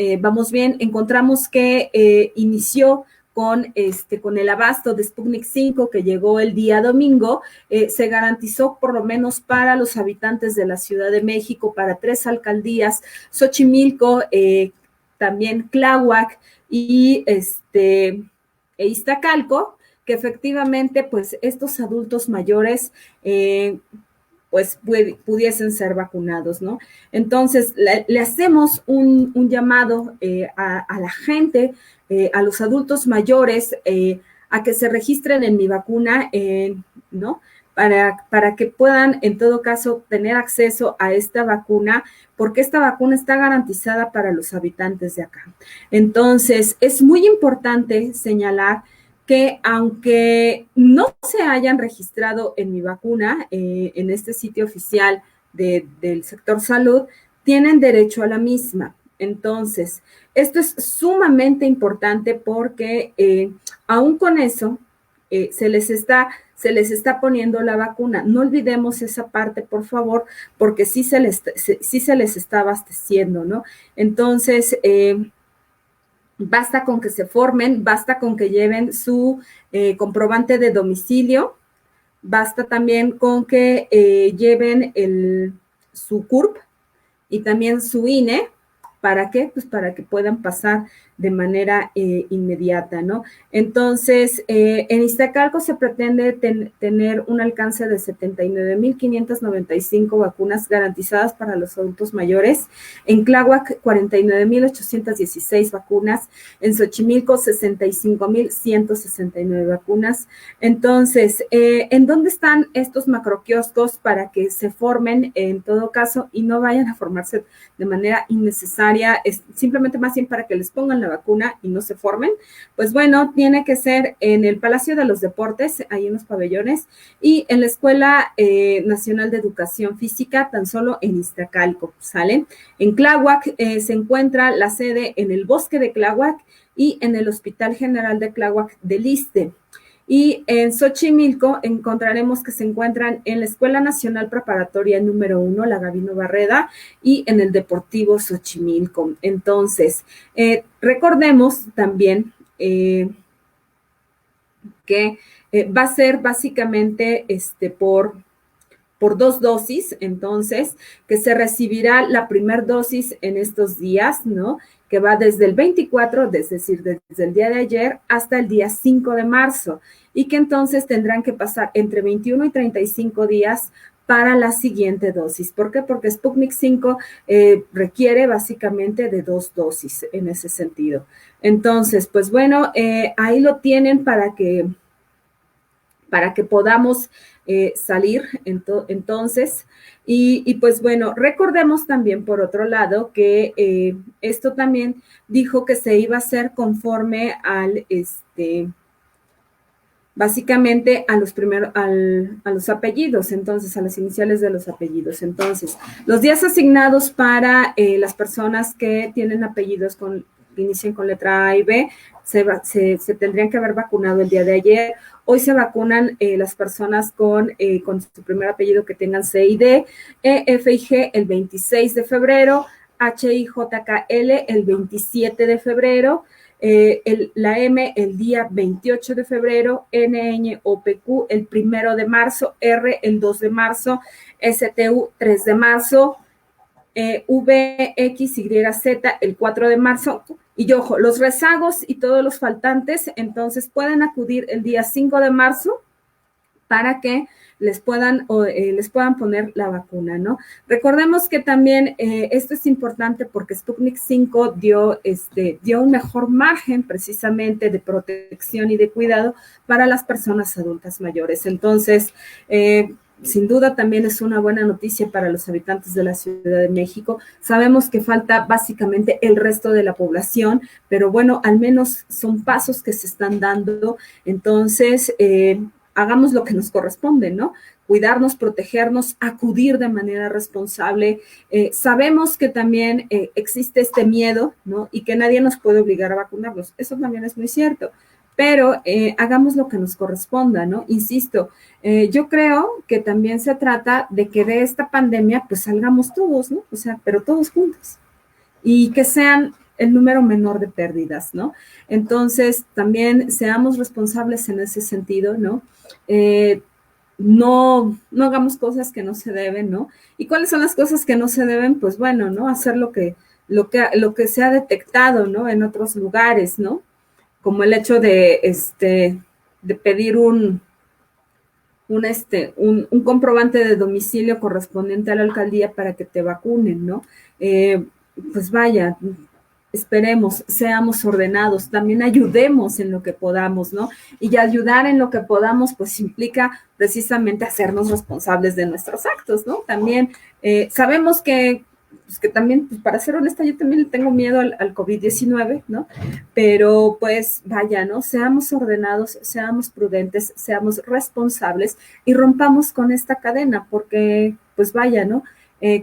bien. Encontramos que inició con el abasto de Sputnik 5 que llegó el día domingo, se garantizó por lo menos para los habitantes de la Ciudad de México, para 3 alcaldías, Xochimilco, también Tláhuac y Iztacalco, que efectivamente pues estos adultos mayores pues pudiesen ser vacunados, ¿no? Entonces, le hacemos un llamado a la gente, a los adultos mayores, a que se registren en Mi Vacuna, ¿no? Para que puedan, en todo caso, tener acceso a esta vacuna, porque esta vacuna está garantizada para los habitantes de acá. Entonces, es muy importante señalar que aunque no se hayan registrado en Mi Vacuna, en este sitio oficial del sector salud, tienen derecho a la misma. Entonces, esto es sumamente importante porque aún con eso se les está poniendo la vacuna. No olvidemos esa parte, por favor, porque sí se les está abasteciendo, ¿no? Entonces, basta con que se formen, basta con que lleven su comprobante de domicilio, basta también con que lleven su CURP y también su INE. ¿Para qué? Pues para que puedan pasar de manera inmediata, ¿no? Entonces, en Iztacalco se pretende tener un alcance de 79,595 vacunas garantizadas para los adultos mayores, en Tláhuac 49,816 vacunas, en Xochimilco 65,169 vacunas. Entonces, ¿en dónde están estos macroquioscos para que se formen en todo caso y no vayan a formarse de manera innecesaria, simplemente más bien para que les pongan la vacuna y no se formen? Pues bueno, tiene que ser en el Palacio de los Deportes, ahí en los pabellones, y en la Escuela Nacional de Educación Física, tan solo en Iztacalco, ¿sale? En Tláhuac se encuentra la sede en el Bosque de Tláhuac y en el Hospital General de Tláhuac del Iste. Y en Xochimilco encontraremos que se encuentran en la Escuela Nacional Preparatoria número 1, la Gabino Barreda, y en el Deportivo Xochimilco. Entonces, recordemos también que va a ser básicamente por 2 dosis, entonces, que se recibirá la primera dosis en estos días, ¿no? Que va desde el 24, es decir, desde el día de ayer hasta el día 5 de marzo, y que entonces tendrán que pasar entre 21 y 35 días para la siguiente dosis. ¿Por qué? Porque Sputnik 5 requiere básicamente de 2 dosis en ese sentido. Entonces, pues bueno, ahí lo tienen para que podamos salir entonces. Y pues bueno, recordemos también por otro lado que esto también dijo que se iba a hacer conforme al, básicamente a los primeros, a los apellidos, entonces a las iniciales de los apellidos. Entonces, los días asignados para las personas que tienen apellidos que inician con letra A y B, se tendrían que haber vacunado el día de ayer. Hoy se vacunan las personas con su primer apellido que tengan C y D, E, F y G el 26 de febrero, H, I, J, K, L el 27 de febrero, la M el día 28 de febrero, N, Ñ, O, P, Q el 1 de marzo, R el 2 de marzo, S, T, U 3 de marzo, V, X, Y, Z el 4 de marzo. Y ojo, los rezagos y todos los faltantes, entonces pueden acudir el día 5 de marzo para que les puedan poner la vacuna, ¿no? Recordemos que también esto es importante porque Sputnik 5 dio un mejor margen precisamente de protección y de cuidado para las personas adultas mayores. Entonces, sin duda también es una buena noticia para los habitantes de la Ciudad de México. Sabemos que falta básicamente el resto de la población, pero bueno, al menos son pasos que se están dando. Entonces, hagamos lo que nos corresponde, ¿no? Cuidarnos, protegernos, acudir de manera responsable. Sabemos que también existe este miedo, ¿no? Y que nadie nos puede obligar a vacunarnos. Eso también es muy cierto. Pero hagamos lo que nos corresponda, ¿no? Insisto, yo creo que también se trata de que de esta pandemia pues salgamos todos, ¿no? O sea, pero todos juntos. Y que sean el número menor de pérdidas, ¿no? Entonces, también seamos responsables en ese sentido, ¿no? No hagamos cosas que no se deben, ¿no? ¿Y cuáles son las cosas que no se deben? Pues bueno, ¿no? Hacer lo que se ha detectado, ¿no? En otros lugares, ¿no? Como el hecho de pedir un comprobante de domicilio correspondiente a la alcaldía para que te vacunen, ¿no? Pues vaya, esperemos, seamos ordenados, también ayudemos en lo que podamos, ¿no? Y ayudar en lo que podamos, pues implica precisamente hacernos responsables de nuestros actos, ¿no? También sabemos pues que también, pues para ser honesta, yo también le tengo miedo al COVID-19, ¿no? Pero pues vaya, ¿no? Seamos ordenados, seamos prudentes, seamos responsables y rompamos con esta cadena, porque pues vaya, ¿no?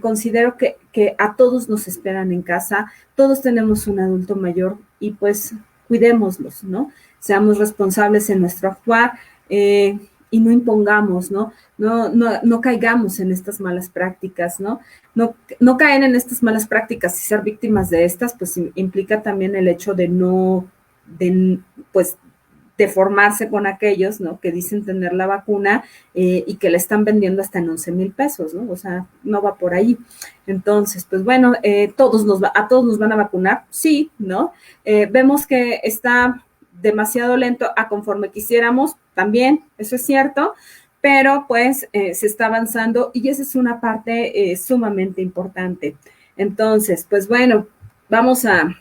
Considero que a todos nos esperan en casa, todos tenemos un adulto mayor y pues cuidémoslos, ¿no? Seamos responsables en nuestro actuar y no impongamos, ¿no? No caigamos en estas malas prácticas, ¿no? No caer en estas malas prácticas y ser víctimas de estas, pues implica también el hecho pues, de formarse con aquellos, ¿no? Que dicen tener la vacuna y que la están vendiendo hasta en 11,000 pesos, ¿no? O sea, no va por ahí. Entonces, pues bueno, a todos nos van a vacunar, sí, ¿no? Vemos que está demasiado lento a conforme quisiéramos, también, eso es cierto, pero pues se está avanzando y esa es una parte sumamente importante. Entonces, pues bueno, vamos a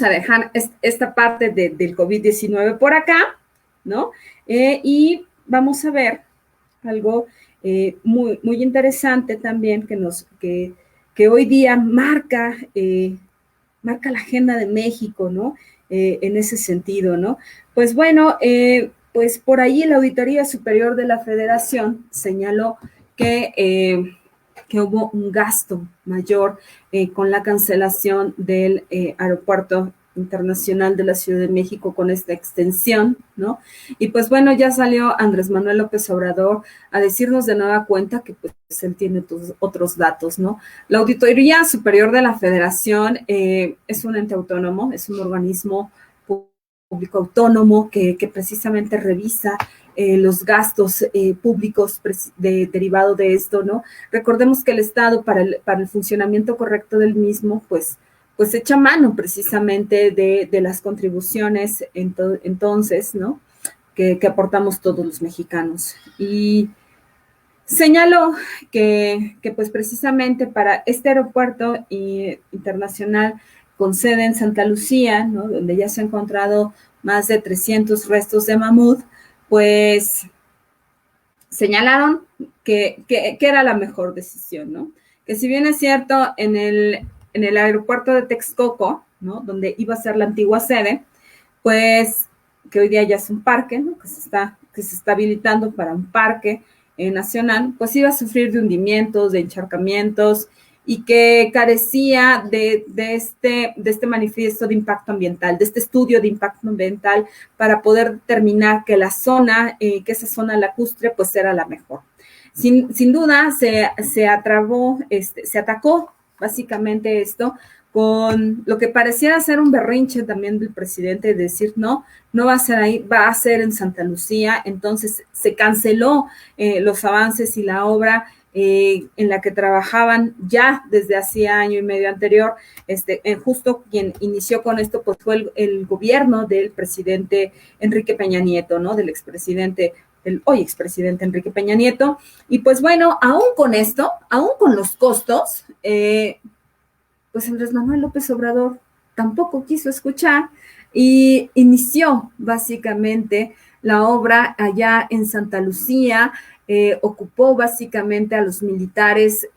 dejar esta parte del COVID-19 por acá, ¿no? Y vamos a ver algo muy interesante también que hoy día marca la agenda de México, ¿no? En ese sentido, ¿no? Pues bueno, pues por ahí la Auditoría Superior de la Federación señaló que hubo un gasto mayor con la cancelación del aeropuerto internacional de la Ciudad de México con esta extensión, ¿no? Y pues bueno, ya salió Andrés Manuel López Obrador a decirnos de nueva cuenta que pues él tiene otros datos, ¿no? La Auditoría Superior de la Federación es un ente autónomo, es un organismo público autónomo que precisamente revisa los gastos públicos derivado de esto, ¿no? Recordemos que el Estado, para el funcionamiento correcto del mismo, pues echa mano precisamente de las contribuciones entonces, ¿no? Que aportamos todos los mexicanos. Y señaló que pues precisamente para este aeropuerto internacional con sede en Santa Lucía, ¿no? Donde ya se han encontrado más de 300 restos de mamut, pues señalaron que era la mejor decisión, ¿no? Que si bien es cierto, en el aeropuerto de Texcoco, ¿no? Donde iba a ser la antigua sede, pues que hoy día ya es un parque, ¿no? Que se está habilitando para un parque nacional, pues iba a sufrir de hundimientos, de encharcamientos, y que carecía de este manifiesto de impacto ambiental, de este estudio de impacto ambiental para poder determinar que la zona, que esa zona lacustre, pues era la mejor. Sin duda se atacó básicamente esto con lo que pareciera ser un berrinche también del presidente, de decir no va a ser ahí, va a ser en Santa Lucía. Entonces se canceló los avances y la obra en la que trabajaban ya desde hacía año y medio anterior. Justo quien inició con esto pues fue el gobierno del presidente Enrique Peña Nieto, ¿no? Del expresidente, el hoy expresidente Enrique Peña Nieto. Y pues bueno, aún con esto, aún con los costos, pues Andrés Manuel López Obrador tampoco quiso escuchar y inició básicamente la obra allá en Santa Lucía. Ocupó básicamente a los militares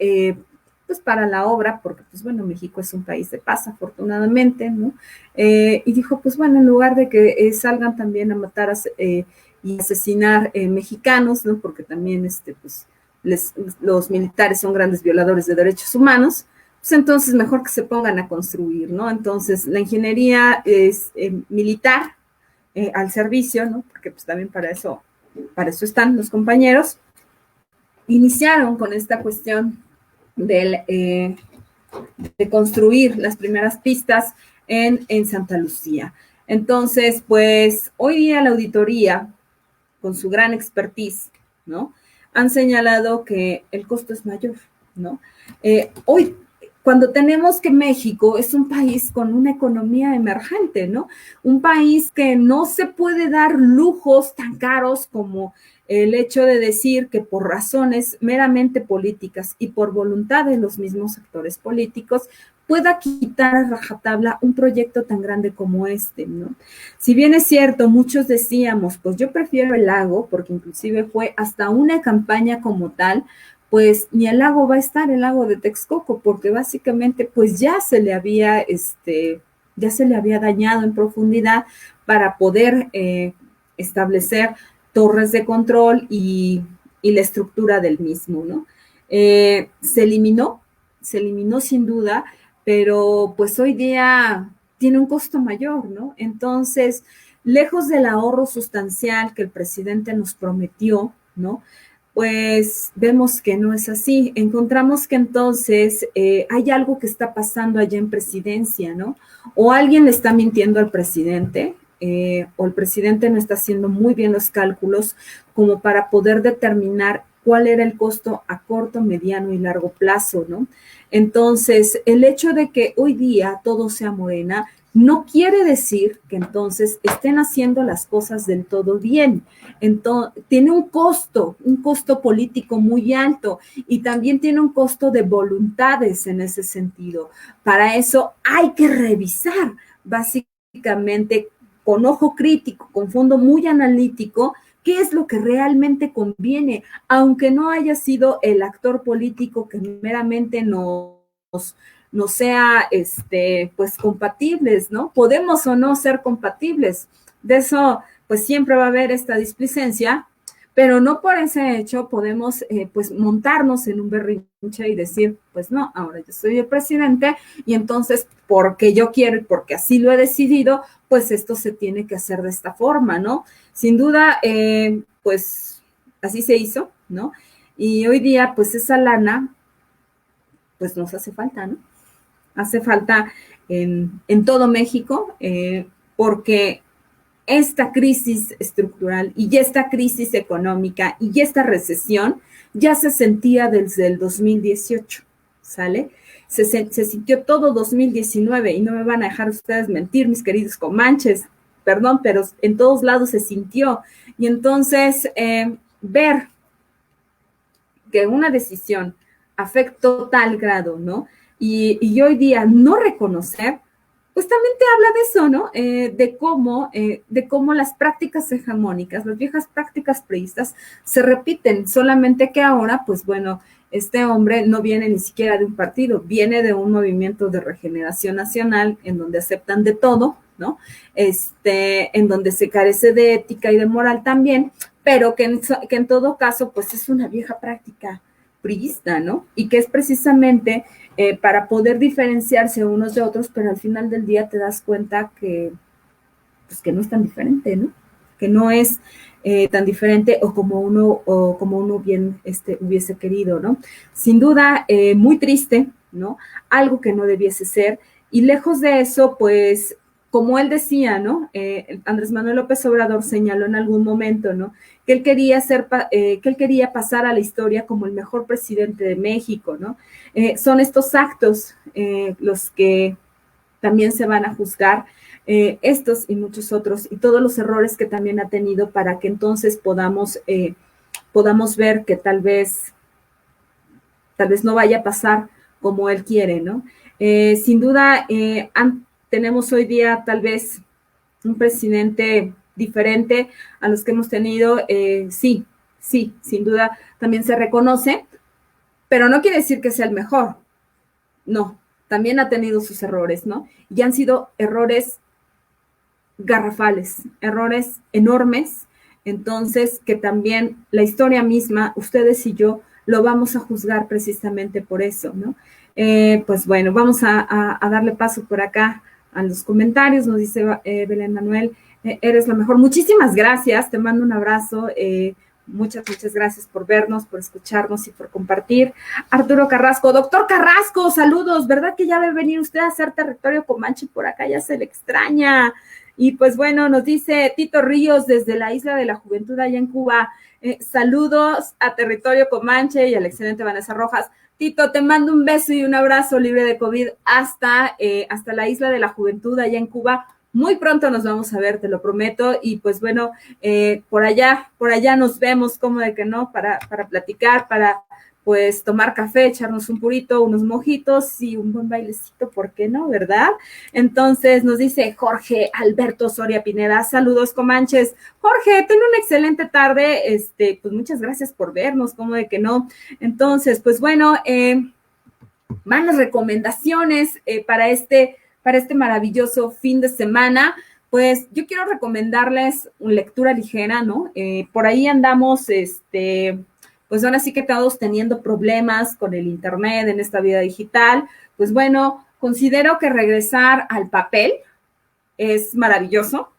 pues para la obra, porque pues bueno, México es un país de paz, afortunadamente, ¿no? Y dijo, pues bueno, en lugar de que salgan también a matar y asesinar mexicanos, ¿no? Porque también pues los militares son grandes violadores de derechos humanos, pues entonces mejor que se pongan a construir, ¿no? Entonces la ingeniería es militar al servicio, ¿no? Porque pues también para eso están los compañeros. Iniciaron con esta cuestión de construir las primeras pistas en Santa Lucía. Entonces, pues hoy día la auditoría, con su gran expertise, ¿no? Han señalado que el costo es mayor, ¿no? Hoy, cuando tenemos que México es un país con una economía emergente, ¿no? Un país que no se puede dar lujos tan caros como el hecho de decir que por razones meramente políticas y por voluntad de los mismos actores políticos pueda quitar a rajatabla un proyecto tan grande como este, ¿no? Si bien es cierto, muchos decíamos, pues yo prefiero el lago, porque inclusive fue hasta una campaña como tal, pues ni el lago va a estar, el lago de Texcoco, porque básicamente pues ya se le había dañado en profundidad para poder establecer torres de control y la estructura del mismo, ¿no? Se eliminó sin duda, pero pues hoy día tiene un costo mayor, ¿no? Entonces, lejos del ahorro sustancial que el presidente nos prometió, ¿no? Pues vemos que no es así. Encontramos que entonces hay algo que está pasando allá en presidencia, ¿no? O alguien le está mintiendo al presidente, o el presidente no está haciendo muy bien los cálculos como para poder determinar cuál era el costo a corto, mediano y largo plazo, ¿no? Entonces, el hecho de que hoy día todo sea Morena no quiere decir que entonces estén haciendo las cosas del todo bien. Entonces, tiene un costo político muy alto, y también tiene un costo de voluntades en ese sentido. Para eso hay que revisar básicamente con ojo crítico, con fondo muy analítico, qué es lo que realmente conviene, aunque no haya sido el actor político que meramente nos sea pues compatibles, ¿no? Podemos o no ser compatibles. De eso pues siempre va a haber esta displicencia, pero no por ese hecho podemos pues montarnos en un berrinche y decir, pues no, ahora yo soy el presidente y entonces porque yo quiero y porque así lo he decidido, pues esto se tiene que hacer de esta forma, ¿no? Sin duda, pues así se hizo, ¿no? Y hoy día, pues esa lana, pues nos hace falta, ¿no? Hace falta en todo México, porque esta crisis estructural y esta crisis económica y esta recesión ya se sentía desde el 2018, ¿sale? Se sintió todo 2019 y no me van a dejar ustedes mentir, mis queridos comanches, perdón, pero en todos lados se sintió. Y entonces, ver que una decisión afectó tal grado, ¿no? Y hoy día no reconocer, pues también te habla de eso, ¿no? De cómo las prácticas hegemónicas, las viejas prácticas priistas, se repiten, solamente que ahora, pues bueno, este hombre no viene ni siquiera de un partido, viene de un movimiento de regeneración nacional en donde aceptan de todo, ¿no? En donde se carece de ética y de moral también, pero que en todo caso, pues es una vieja práctica priista, ¿no? Y que es precisamente para poder diferenciarse unos de otros, pero al final del día te das cuenta pues, que no es tan diferente, ¿no? Que no es tan diferente o como uno bien hubiese querido, ¿no? Sin duda, muy triste, ¿no? Algo que no debiese ser. Y lejos de eso, pues, como él decía, ¿no? Andrés Manuel López Obrador señaló en algún momento, ¿no? Que él quería pasar a la historia como el mejor presidente de México, ¿no? Son estos actos los que también se van a juzgar, estos y muchos otros, y todos los errores que también ha tenido para que entonces podamos ver que tal vez no vaya a pasar como él quiere, ¿no? Sin duda, tenemos hoy día tal vez un presidente diferente a los que hemos tenido, sí, sin duda también se reconoce, pero no quiere decir que sea el mejor, no, también ha tenido sus errores, ¿no? Y han sido errores garrafales, errores enormes, entonces que también la historia misma, ustedes y yo, lo vamos a juzgar precisamente por eso, ¿no? Pues bueno, vamos a darle paso por acá a los comentarios, nos dice Belén Manuel, eres la mejor, muchísimas gracias, te mando un abrazo, muchas gracias por vernos, por escucharnos y por compartir. Arturo Carrasco, doctor Carrasco, saludos, ¿verdad que ya debe venir usted a hacer territorio Comanche por acá? Ya se le extraña. Y pues bueno, nos dice Tito Ríos desde la Isla de la Juventud allá en Cuba, saludos a territorio Comanche y a la excelente Vanessa Rojas. Tito, te mando un beso y un abrazo libre de COVID hasta la Isla de la Juventud allá en Cuba. Muy pronto nos vamos a ver, te lo prometo, y pues bueno, por allá nos vemos, como de que no, para platicar, para pues tomar café, echarnos un purito, unos mojitos y un buen bailecito, ¿por qué no, verdad? Entonces nos dice Jorge Alberto Soria Pineda, saludos Comanches. Jorge, ten una excelente tarde, pues muchas gracias por vernos, como de que no. Entonces, pues bueno, van las recomendaciones para este maravilloso fin de semana. Pues yo quiero recomendarles una lectura ligera, ¿no? Por ahí andamos, pues ahora sí que todos teniendo problemas con el internet en esta vida digital. Pues bueno, considero que regresar al papel es maravilloso.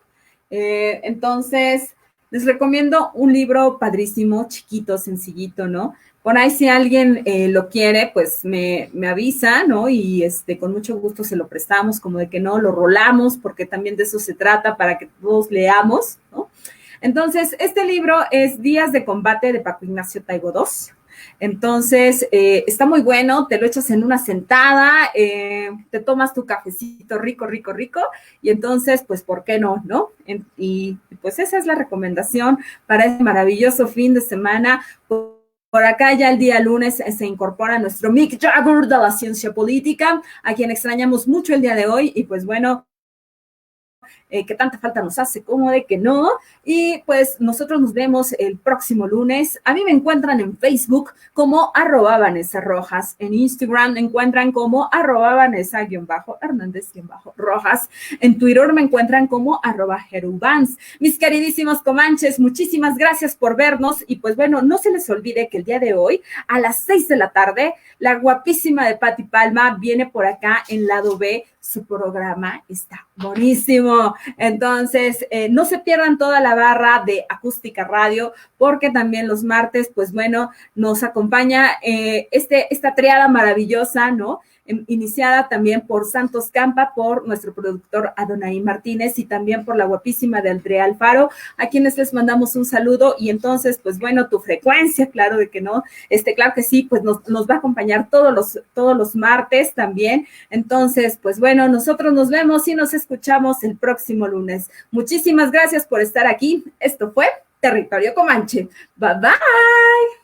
Entonces, les recomiendo un libro padrísimo, chiquito, sencillito, ¿no? Por ahí si alguien lo quiere, pues me avisa, ¿no? Y con mucho gusto se lo prestamos, como de que no, lo rolamos, porque también de eso se trata, para que todos leamos, ¿no? Entonces, este libro es Días de Combate de Paco Ignacio Taibo II. Entonces, está muy bueno, te lo echas en una sentada, te tomas tu cafecito rico, y entonces, pues, ¿por qué no, no? Y pues esa es la recomendación para este maravilloso fin de semana. Por acá ya el día lunes se incorpora nuestro Mick Jagger de la ciencia política, a quien extrañamos mucho el día de hoy, y pues bueno, que tanta falta nos hace, como de que no. Y pues nosotros nos vemos el próximo lunes. A mí me encuentran en Facebook como @Vanessa Rojas. En Instagram me encuentran como @Vanessa_Hernández_Rojas. En Twitter me encuentran como @Jerubans. Mis queridísimos comanches, muchísimas gracias por vernos. Y pues bueno, no se les olvide que el día de hoy, a las 6 de la tarde, la guapísima de Pati Palma viene por acá en Lado B. Su programa está buenísimo. Entonces, no se pierdan toda la barra de Acústica Radio, porque también los martes, pues bueno, nos acompaña esta triada maravillosa, ¿no? iniciada también por Santos Campa, por nuestro productor Adonai Martínez y también por la guapísima de Andrea Alfaro, a quienes les mandamos un saludo. Y entonces, pues bueno, tu frecuencia, claro de que no, claro que sí, pues nos va a acompañar todos los martes también. Entonces, pues bueno, nosotros nos vemos y nos escuchamos el próximo lunes. Muchísimas gracias por estar aquí. Esto fue Territorio Comanche. Bye bye.